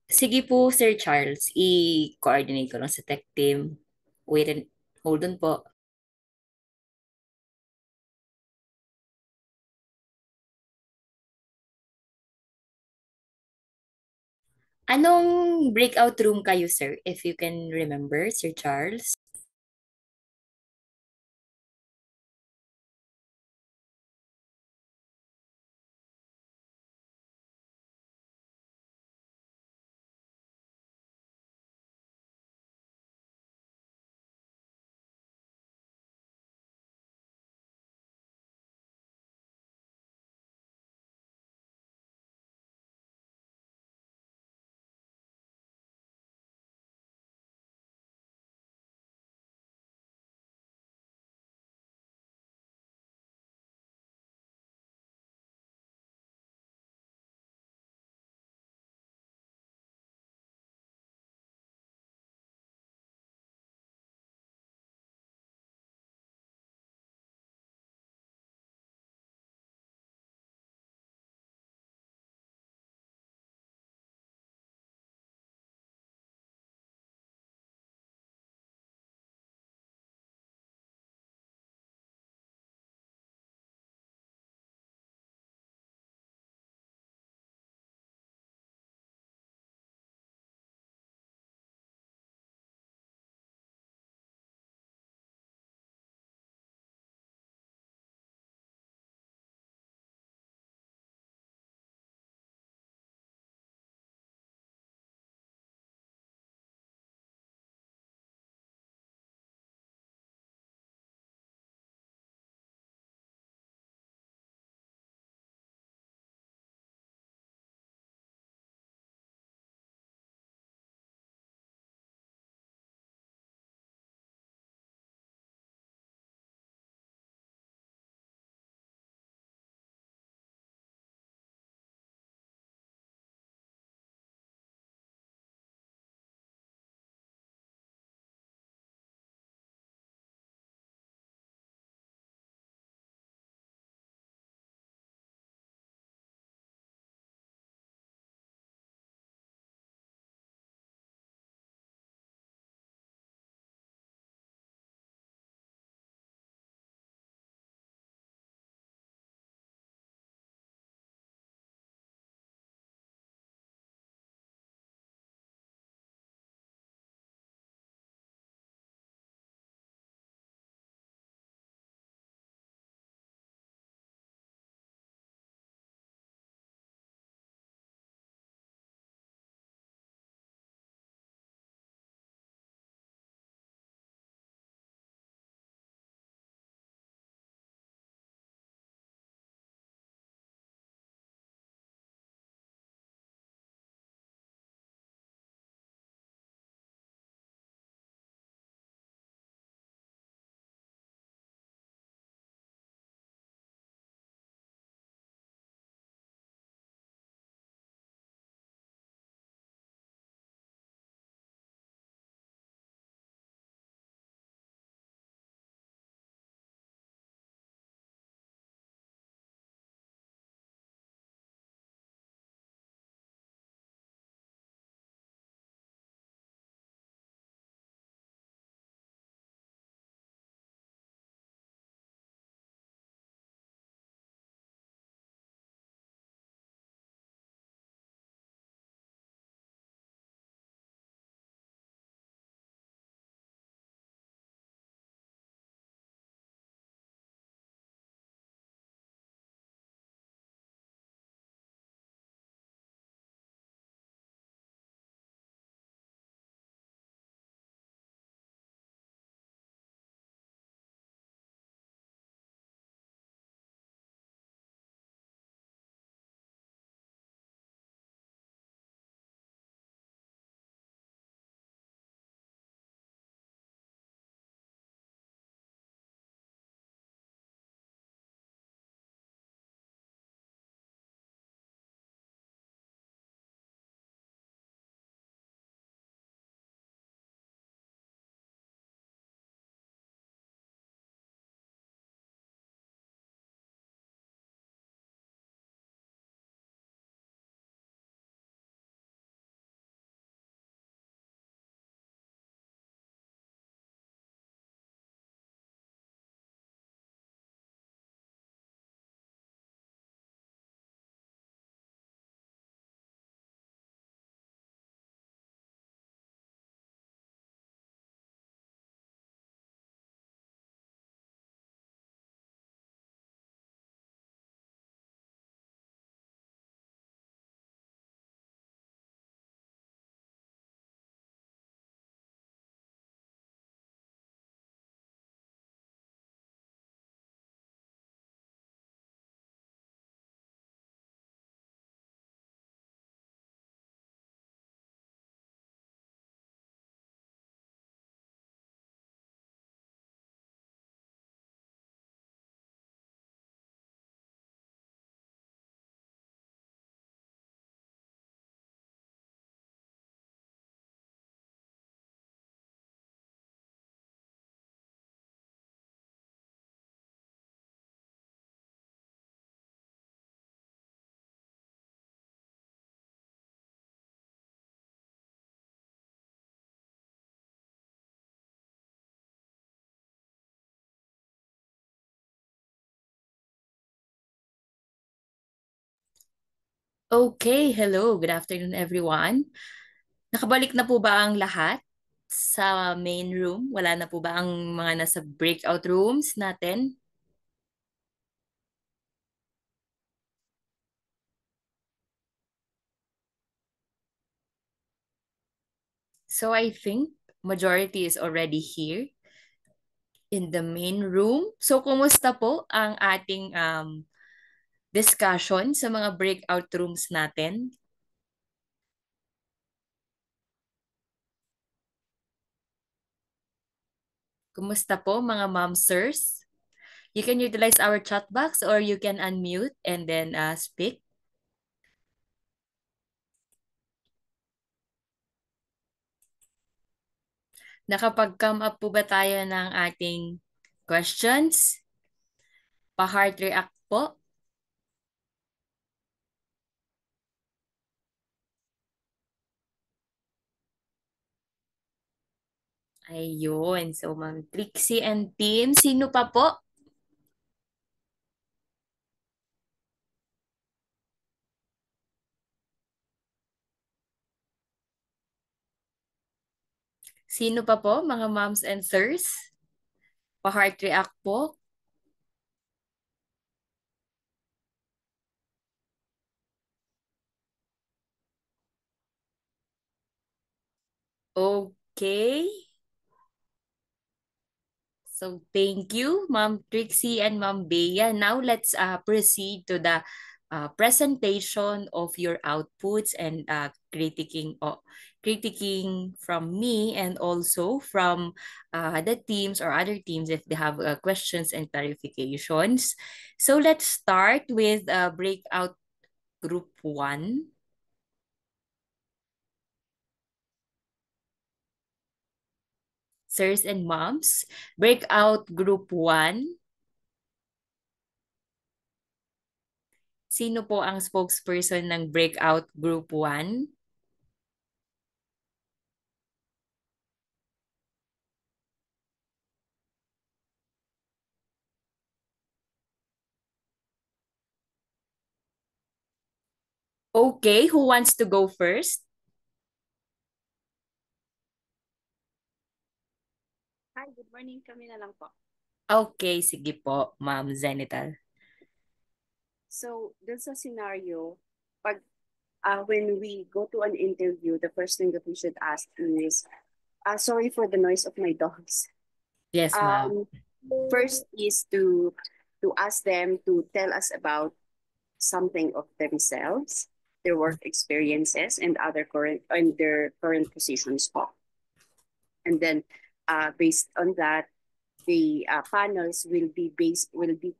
Sige po, Sir Charles. I-coordinate ko lang sa tech team. Wait and hold on po. Anong breakout room kayo, sir? If you can remember, Sir Charles? Okay, hello. Good afternoon, everyone. Nakabalik na po ba ang lahat sa main room? Wala na po ba ang mga nasa breakout rooms natin? So I think majority is already here in the main room. So kumusta po ang ating discussion sa mga breakout rooms natin? Kumusta po mga ma'am sirs? You can utilize our chat box or you can unmute and then speak. Nakapag-come up po ba tayo ng ating questions? Pa-heart react po. Ayun. So, Ma'am Trixie and team, sino pa po? Sino pa po, mga moms and sirs? Pa-heart react po. Okay. So, thank you, Ma'am Trixie and Ma'am Bea. Now, let's proceed to the presentation of your outputs and critiquing from me and also from the teams or other teams if they have questions and clarifications. So, let's start with breakout group 1. Sirs and moms, breakout group 1. Sino po ang spokesperson ng breakout group 1? Okay, who wants to go first? Hi, good morning. Kami na lang po. Okay, sige po, Ma'am Zenital. So, dun sa scenario, when we go to an interview, the first thing that we should ask is, sorry for the noise of my dogs. Yes, ma'am. First is to ask them to tell us about something of themselves, their work experiences, and their current positions po. And then, based on that, the panels will be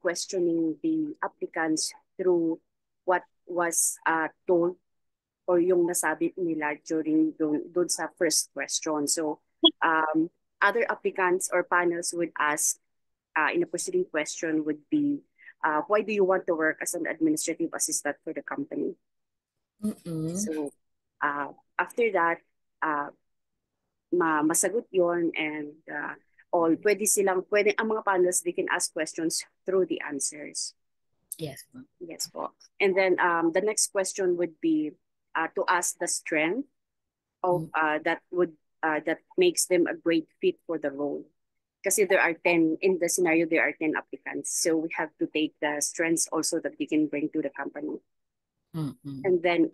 questioning the applicants through what was told or yung nasabi nila during doon sa first question. So other applicants or panels would ask in a preceding question would be, why do you want to work as an administrative assistant for the company? Mm-mm. So after that, masagot yon, and ang mga panels, they can ask questions through the answers. Yes, ma'am. Yes po. And then the next question would be to ask the strength of that makes them a great fit for the role. Kasi there are 10, in the scenario, there are 10 applicants. So we have to take the strengths also that we can bring to the company. Mm-mm. And then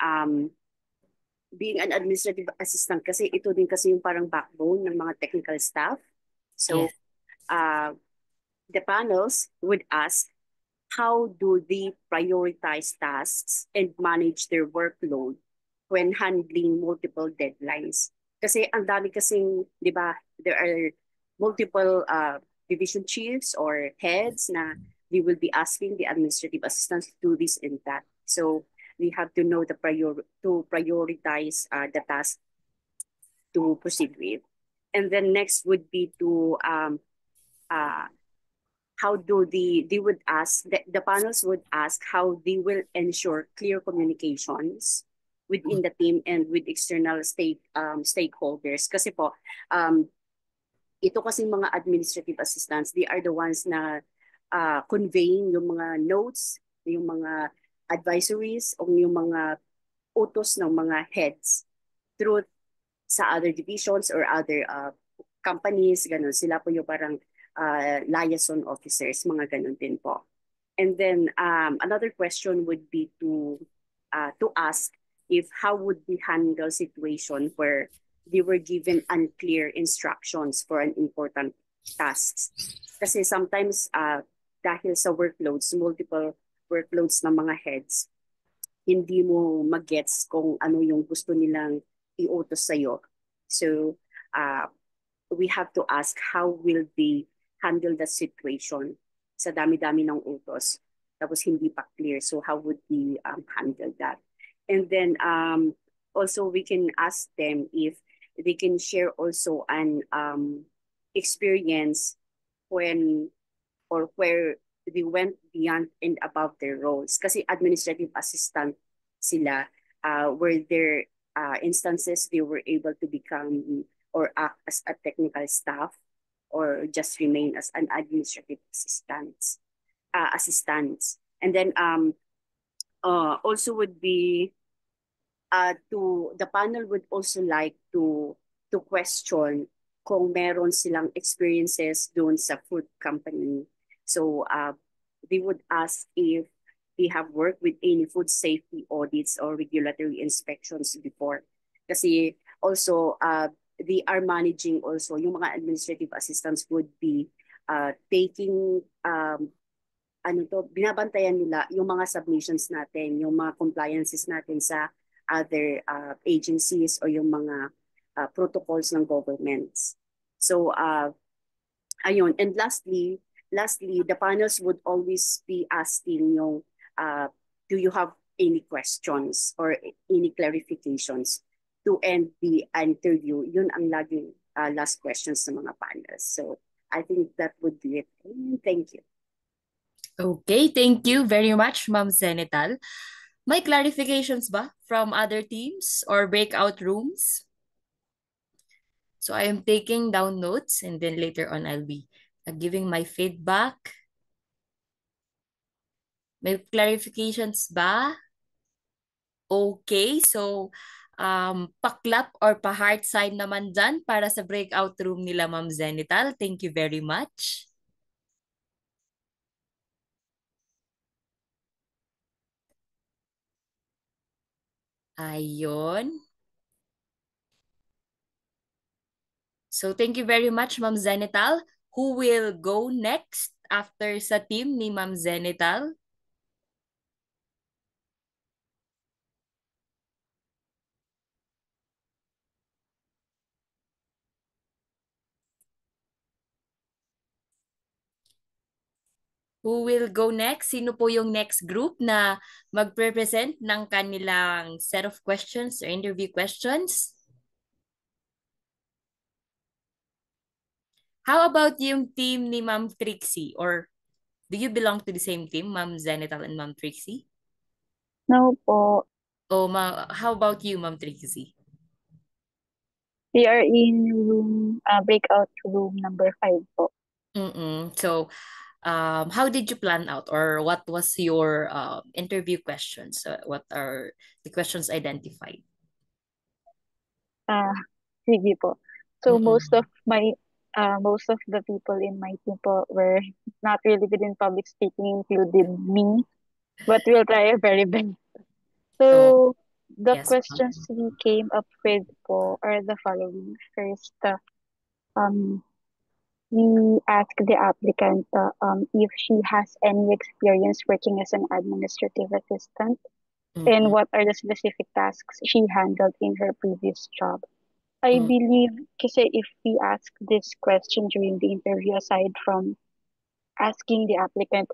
being an administrative assistant, kasi ito din kasi yung parang backbone ng mga technical staff. So Yes. The panels would ask, how do they prioritize tasks and manage their workload when handling multiple deadlines? Kasi ang dami kasing, di ba, there are multiple division chiefs or heads na we will be asking the administrative assistants to do this and that. So we have to know to prioritize the task to proceed with. And then next would be to how do they would ask, the panels would ask how they will ensure clear communications within the team and with external stakeholders. Kasi po, ito kasi mga administrative assistants, they are the ones na conveying yung mga notes, yung mga advisories o yung mga utos ng mga heads through sa other divisions or other companies, ganun. Sila po yung parang liaison officers, mga ganun din po. And then another question would be to ask if how would we handle situation where they were given unclear instructions for an important tasks. Kasi sometimes dahil sa workloads, multiple workloads ng mga heads, hindi mo magets kung ano yung gusto nilang iutos sa'yo. So we have to ask how will they handle the situation sa dami-dami ng utos. Tapos hindi pa clear. So how would we handle that? And then also we can ask them if they can share also an experience when or where they went beyond and above their roles. Kasi administrative assistant sila, were there instances they were able to become or act as a technical staff or just remain as an administrative assistants. And then also would be the panel would also like to question kung meron silang experiences doon sa food company. So they would ask if they have worked with any food safety audits or regulatory inspections before. Kasi also they are managing also, yung mga administrative assistants would be taking binabantayan nila yung mga submissions natin, yung mga compliances natin sa other agencies o yung mga protocols ng governments. So ayun, and lastly, the panels would always be asking yung do you have any questions or any clarifications to end the interview? Yun ang laging last questions ng mga panels. So I think that would be it. Thank you. Okay, thank you very much, Ma'am Senetal. May clarifications ba from other teams or breakout rooms? So I am taking down notes and then later on I'll be giving my feedback. May clarifications ba? Okay, so pa-clap or pa-heart sign naman dyan para sa breakout room nila, Ma'am Zenital. Thank you very much. Ayun. So thank you very much, Ma'am Zenital. Who will go next after sa team ni Ma'am Zenital? Who will go next? Sino po yung next group na magpre-present ng kanilang set of questions or interview questions? How about yung team ni Ma'am Trixie? Or do you belong to the same team, Ma'am Zenital and Ma'am Trixie? No po. Oh, how about you, Ma'am Trixie? We are in room, breakout room number 5 po. So, how did you plan out or what was your interview questions? What are the questions identified? Sige po. So most of the people in my team po were not really good in public speaking, including me, but we'll try our very best. So the yes, questions we came up with po are the following. First, we asked the applicant if she has any experience working as an administrative assistant and what are the specific tasks she handled in her previous job. I believe kasi if we ask this question during the interview, aside from asking the applicant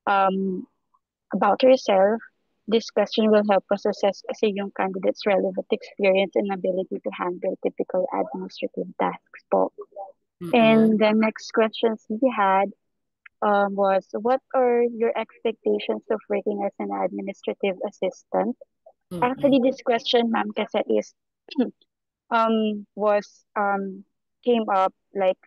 about herself, this question will help us assess kasi yung candidate's relevant experience and ability to handle typical administrative tasks po. And the next questions we had was, what are your expectations of working as an administrative assistant? Actually, this question, ma'am, kasi is came up like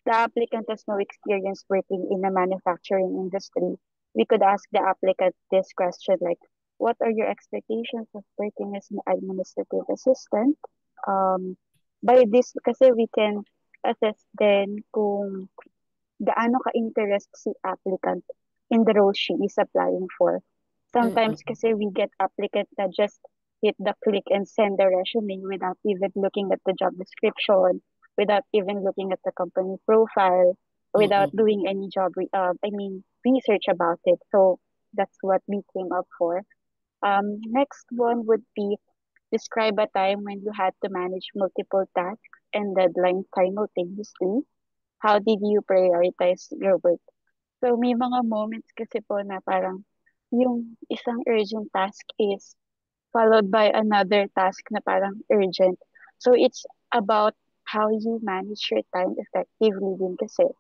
the applicant has no experience working in the manufacturing industry. We could ask the applicant this question like, what are your expectations of working as an administrative assistant? By this, kasi we can assess then kung gaano ka-interest si applicant in the role she is applying for. Sometimes kasi we get applicant na just hit the click and send the resume without even looking at the job description, without even looking at the company profile, without doing any research about it. So that's what we came up for. Next one would be describe a time when you had to manage multiple tasks and deadlines simultaneously. How did you prioritize your work? So may mga moments kasi po na parang yung isang urgent task is followed by another task na parang urgent. So it's about how you manage your time effectively din kasi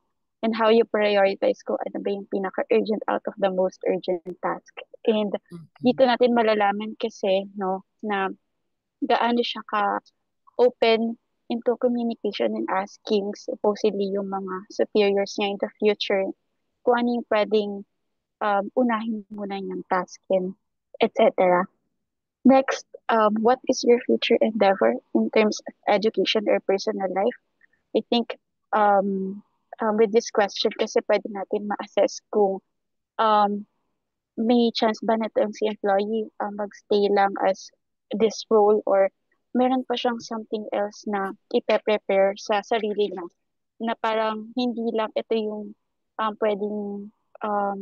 and how you prioritize kung ano ba yung pinaka-urgent out of the most urgent task. And dito natin malalaman kasi no na gaano siya ka-open into communication and asking supposedly yung mga superiors niya in the future kung ano yung pwedeng unahin muna niyang task and etc. Next, what is your future endeavor in terms of education or personal life? I think with this question kasi pwede natin ma-assess kung um, may chance ba na itong si employee magstay lang as this role or meron pa siyang something else na ipe-prepare sa sarili niya na parang hindi lang ito yung pwedeng um,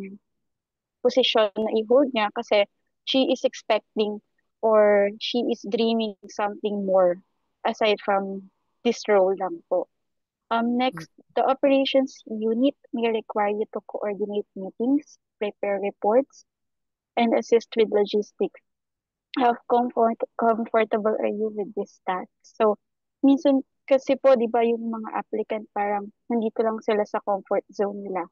posisyon na i-hold niya kasi she is expecting or she is dreaming something more aside from this role lang po. Next, the operations unit may require you to coordinate meetings, prepare reports, and assist with logistics. How comfortable are you with this task? So, minsan kasi po, di ba yung mga applicant parang nandito lang sila sa comfort zone nila.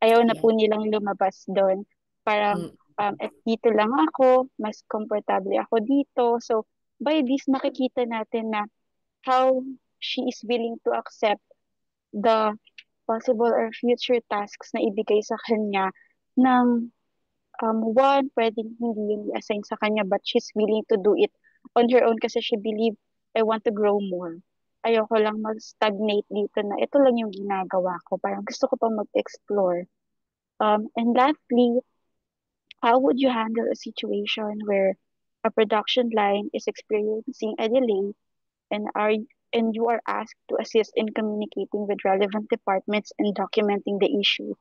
Ayaw na po nilang lumabas doon. Parang, dito lang ako, mas komportable ako dito. So, by this, makikita natin na how she is willing to accept the possible or future tasks na ibigay sa kanya ng one, pwedeng hindi yun i-assign sa kanya but she's willing to do it on her own kasi she believe I want to grow more. Ayoko lang mag-stagnate dito na ito lang yung ginagawa ko. Parang gusto ko pa mag-explore. And lastly, how would you handle a situation where a production line is experiencing a delay and you are asked to assist in communicating with relevant departments and documenting the issue?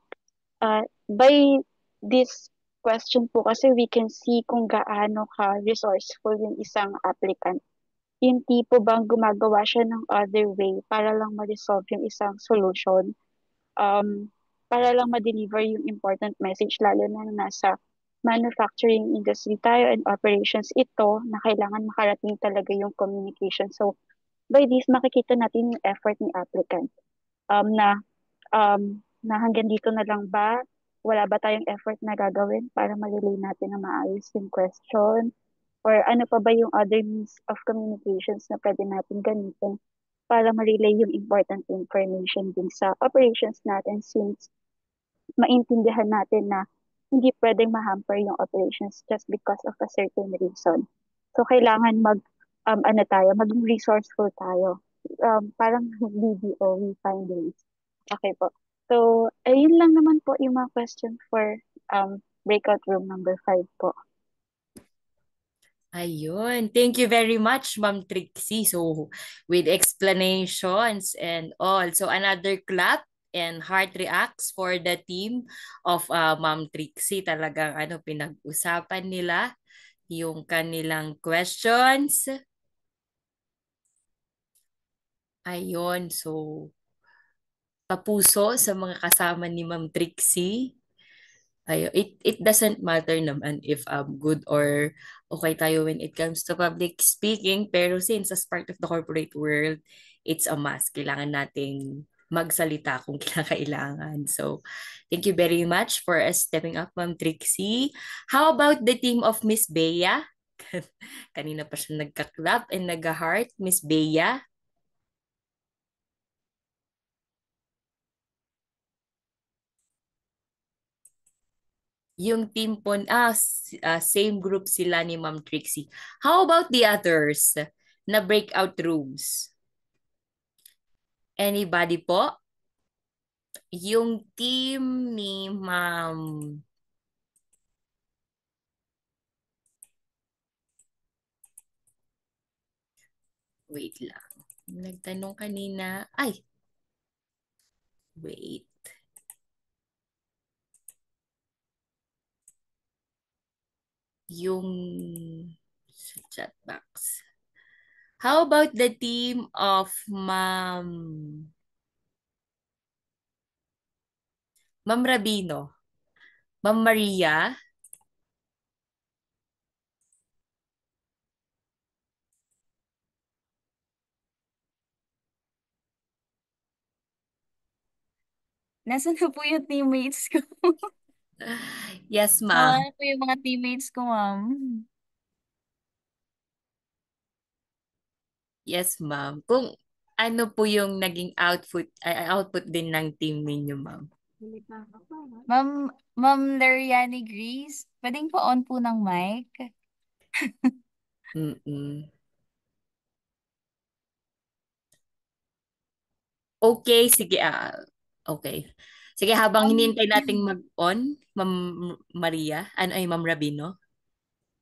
By this question po kasi we can see kung gaano ka resourceful yung isang applicant. Yung tipo bang gumagawa siya ng other way para lang ma-resolve yung isang solution, para lang ma-deliver yung important message lalo na nasa manufacturing industry tayo and operations ito na kailangan makarating talaga yung communication. So, by this, makikita natin yung effort ni applicant na hanggang dito na lang ba? Wala ba tayong effort na gagawin para malilay natin na maayos yung question? Or ano pa ba yung other means of communications na pwede natin gamitin para ma-relay yung important information din sa operations natin since maintindihan natin na hindi pwedeng ma-hamper yung operations just because of a certain reason. So, kailangan maging resourceful tayo. Parang BDO, we find ways. Okay po. So, ayun lang naman po yung mga question for breakout room number 5 po. Ayun. Thank you very much, Ma'am Trixie. So, with explanations and all. So, another clap and heart reacts for the team of Ma'am Trixie. Talagang pinag-usapan nila yung kanilang questions. Ayun. So, papuso sa mga kasama ni Ma'am Trixie. It doesn't matter naman if good or okay tayo when it comes to public speaking, pero since as part of the corporate world, it's a must. Kailangan nating magsalita kung kailangan. So, thank you very much for stepping up, Ma'am Trixie. How about the team of Miss Bea? Kanina pa siya nagka-clap and nag-heart, Miss Bea. Yung team po, same group sila ni Ma'am Trixie. How about the others na breakout rooms? Anybody po? Yung team ni Ma'am... Wait lang. Nagtanong kanina. Ay! Wait. Yung sa chat box. How about the team of Ma'am Rabino? Ma'am Maria? Nasaan na po yung teammates ko? Yes, Nawala ma'am. na po yung mga teammates ko, ma'am. Yes, ma'am. Kung ano po yung naging output din ng team ninyo, ma'am. Ma'am Lariani Grace, pwedeng po on po ng mic? Mm-mm. Okay, sige. Okay. Sige, habang hinihintay nating mag-on, Ma'am Maria, Ma'am Rabino,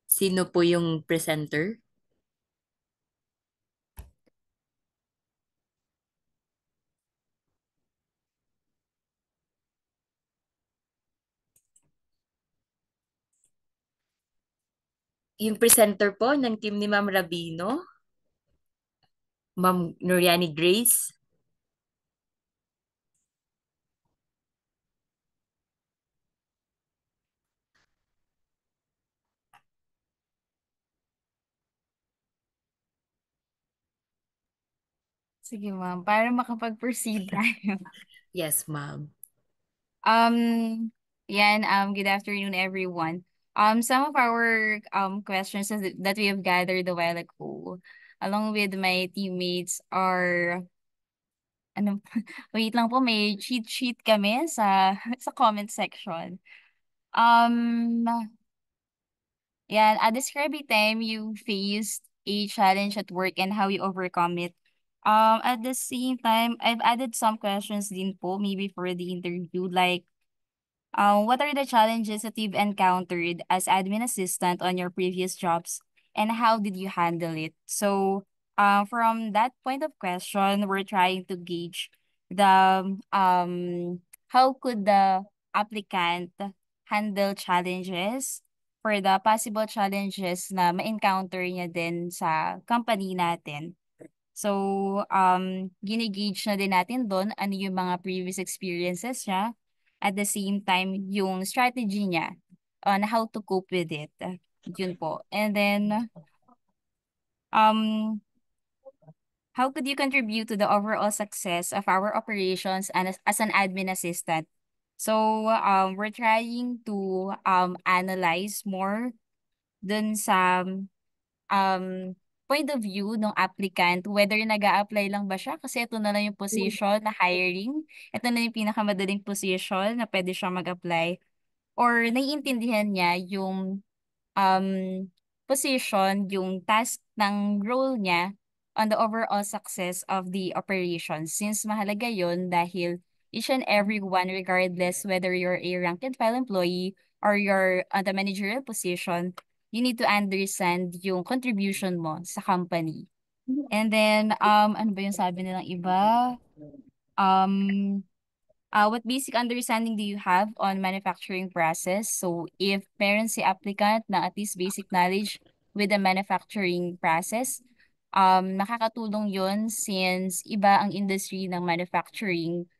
sino po yung presenter? Yung presenter po ng team ni Ma'am Rabino, Ma'am Noriani Grace. Sige, ma'am, para makapag-proceed tayo. Yes, ma'am. Good afternoon, everyone. Some of our questions that we have gathered a while ago, along with my teammates, are ano, wait lang po, may cheat sheet kami sa sa comment section. Um, Describe a time you faced a challenge at work and how you overcome it. At the same time, I've added some questions din po, maybe for the interview, like, what are the challenges that you've encountered as admin assistant on your previous jobs, and how did you handle it? So, from that point of question, we're trying to gauge the how could the applicant handle challenges for the possible challenges na ma-encounter niya din sa company natin. So, gine-gauge na din natin doon ano yung mga previous experiences niya. At the same time, yung strategy niya on how to cope with it. Yun po. And then, um, how could you contribute to the overall success of our operations and as an admin assistant? So, we're trying to analyze more dun sa um, point of view ng applicant, whether nag-a-apply lang ba siya kasi ito na lang yung position na hiring, ito na yung pinakamadaling position na pwede siyang mag-apply, or naiintindihan niya yung um, position, yung task ng role niya on the overall success of the operation. Since mahalaga yon dahil each and every one, regardless whether you're a rank and file employee or you're on the managerial position, you need to understand yung contribution mo sa company. And then, ano ba yung sabi nilang iba? What basic understanding do you have on manufacturing process? So, if meron si applicant na at least basic knowledge with the manufacturing process, nakakatulong yun since iba ang industry ng manufacturing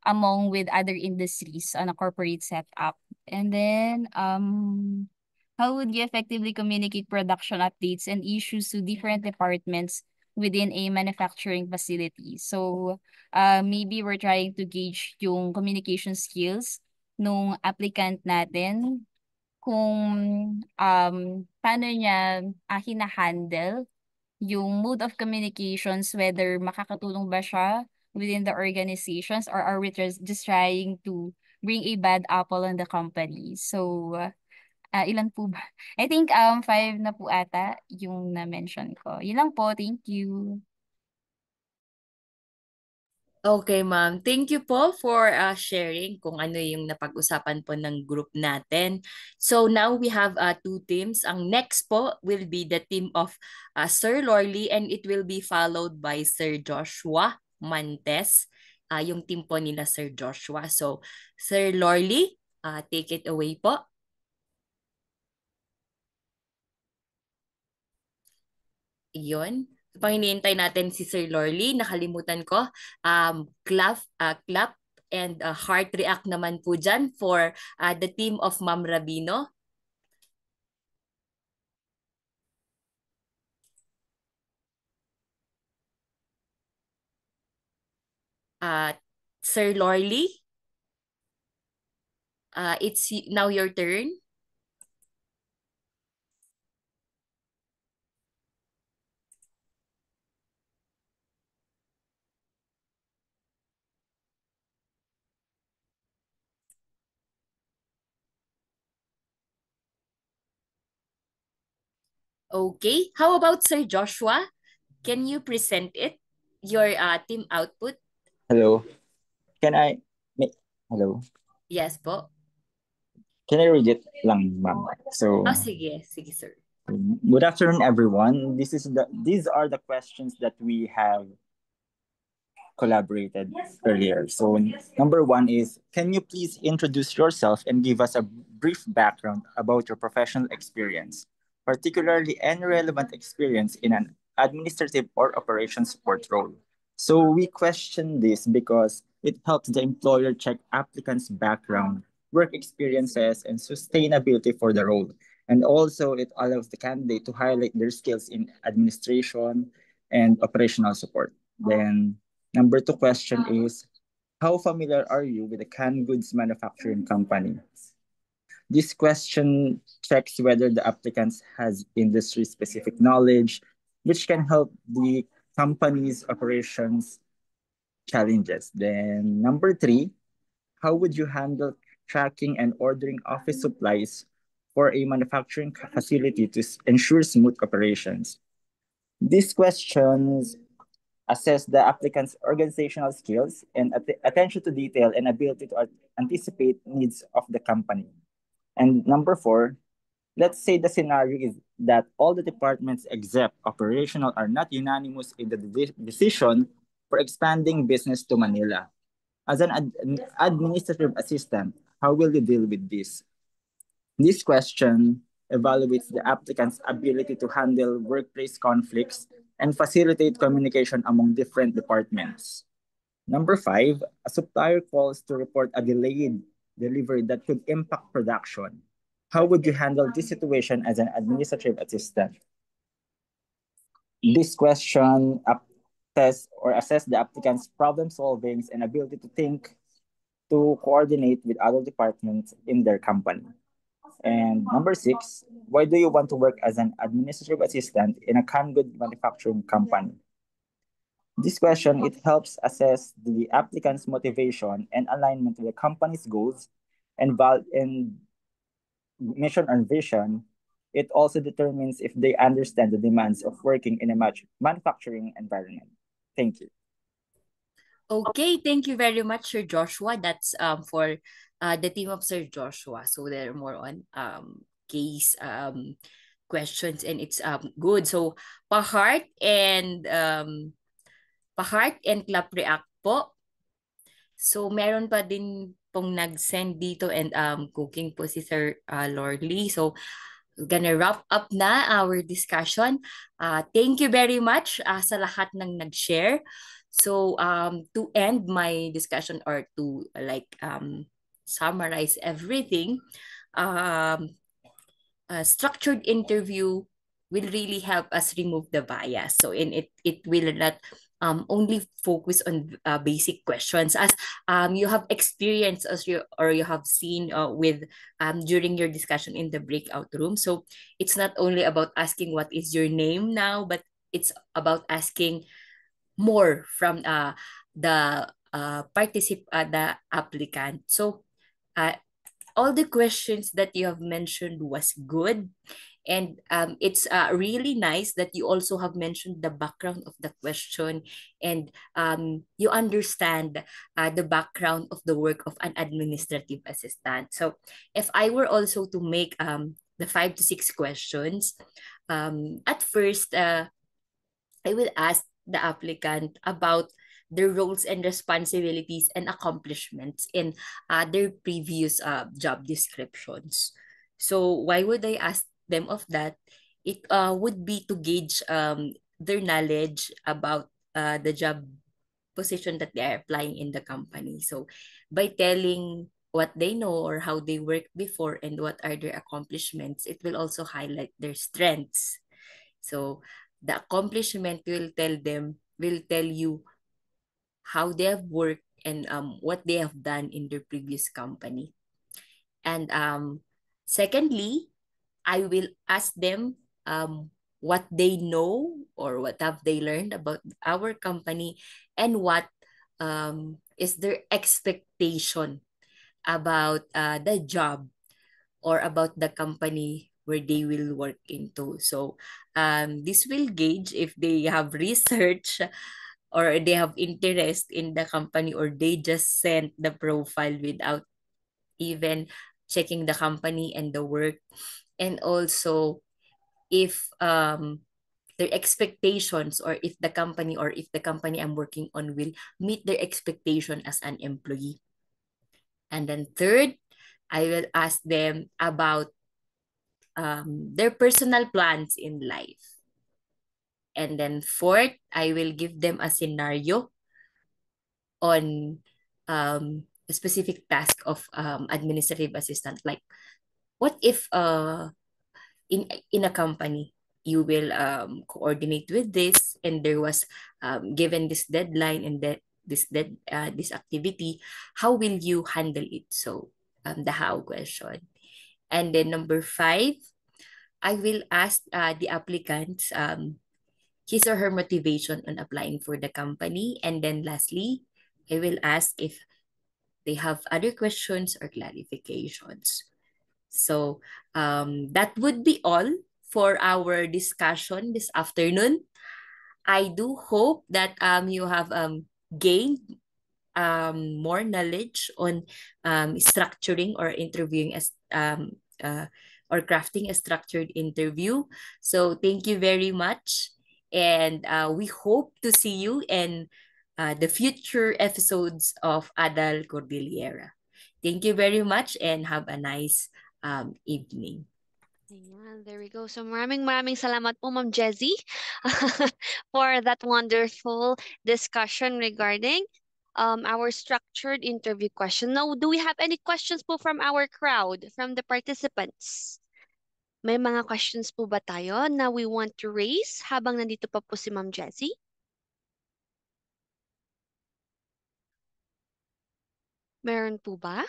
among with other industries on a corporate setup. And then, how would you effectively communicate production updates and issues to different departments within a manufacturing facility? So, maybe we're trying to gauge yung communication skills nung applicant natin, kung paano niya hina-handle yung mode of communications, whether makakatulong ba siya within the organizations, or are we just trying to bring a bad apple on the company. So, ilan po ba? I think 5 na po ata yung na-mention ko. Yun lang po. Thank you. Okay, ma'am. Thank you po for sharing kung ano yung napag-usapan po ng group natin. So now we have two teams. Ang next po will be the team of Sir Lorly and it will be followed by Sir Joshua Mantes, yung team po nila Sir Joshua. So Sir Lorly, take it away po. Yun. Pang hinihintay natin si Sir Lorly, nakalimutan ko. Clap and heart react naman po dyan for the team of Ma'am Rabino. Sir Lorly, it's now your turn. Okay. How about Sir Joshua? Can you present it? Your team output? Hello. Hello. Yes po. Can I read it lang, ma'am? So, Sige, sir. good afternoon, everyone. These are the questions that we have collaborated earlier. So, number one is, can you please introduce yourself and give us a brief background about your professional experience, particularly any relevant experience in an administrative or operations support role? So, we question this because it helps the employer check applicants' background, work experiences, and sustainability for the role. And also, it allows the candidate to highlight their skills in administration and operational support. Then, number two question is, how familiar are you with the canned goods manufacturing company? This question checks whether the applicant has industry-specific knowledge, which can help the company's operations challenges. Then number three, how would you handle tracking and ordering office supplies for a manufacturing facility to ensure smooth operations? These questions assess the applicant's organizational skills and attention to detail and ability to anticipate needs of the company. And number four, let's say the scenario is that all the departments except operational are not unanimous in the decision for expanding business to Manila. As an administrative assistant, how will you deal with this? This question evaluates the applicant's ability to handle workplace conflicts and facilitate communication among different departments. Number five, a supplier calls to report a delayed delivery that could impact production. How would you handle this situation as an administrative assistant? This question assess the applicant's problem solving and ability to think to coordinate with other departments in their company. And number six, why do you want to work as an administrative assistant in a canned good manufacturing company? This question, it helps assess the applicant's motivation and alignment with the company's goals and mission and vision. It also determines if they understand the demands of working in a manufacturing environment. Thank you. Okay, thank you very much, Sir Joshua. That's for the team of Sir Joshua. So they're more on case questions and it's good. So pa-heart and clap react po. So meron pa din pong nag-send dito and cooking po si Sir Lorly. So we're gonna wrap up na our discussion. Thank you very much sa lahat ng nag-share. So to end my discussion or to summarize everything, structured interview will really help us remove the bias. So it will not only focus on basic questions as you have experienced or you have seen with during your discussion in the breakout room. So it's not only about asking what is your name now, but it's about asking more from the applicant. So all the questions that you have mentioned was good. And it's really nice that you also have mentioned the background of the question, and you understand the background of the work of an administrative assistant. So if I were also to make the 5 to 6 questions, at first, I will ask the applicant about their roles and responsibilities and accomplishments in their previous job descriptions. So why would I ask them of that? It would be to gauge their knowledge about the job position that they are applying in the company. So by telling what they know or how they worked before and what are their accomplishments, it will also highlight their strengths. So the accomplishment will tell you how they have worked and what they have done in their previous company. And secondly, I will ask them what they know or what have they learned about our company, and what is their expectation about the job or about the company where they will work into. So this will gauge if they have research or they have interest in the company, or they just sent the profile without even checking the company and the work. And also if their expectations, or if the company I'm working on will meet their expectation as an employee. And then third, I will ask them about their personal plans in life. And then fourth, I will give them a scenario on a specific task of administrative assistant. Like, what if in a company you will coordinate with this, and there was given this deadline and that this activity, how will you handle it? So the how question. And then number 5, I will ask the applicants his or her motivation on applying for the company. And then lastly, I will ask if they have other questions or clarifications. So that would be all for our discussion this afternoon. I do hope that you have gained more knowledge on structuring or interviewing as or crafting a structured interview. So thank you very much, and we hope to see you in the future episodes of Adal Cordillera. Thank you very much and have a nice evening. Ayan, there we go. So maraming salamat po, Ma'am Jessie, for that wonderful discussion regarding our structured interview question. Now, do we have any questions po from our crowd, from the participants? May mga questions po ba tayo na we want to raise habang nandito pa po si Ma'am Jessie? Meron po ba?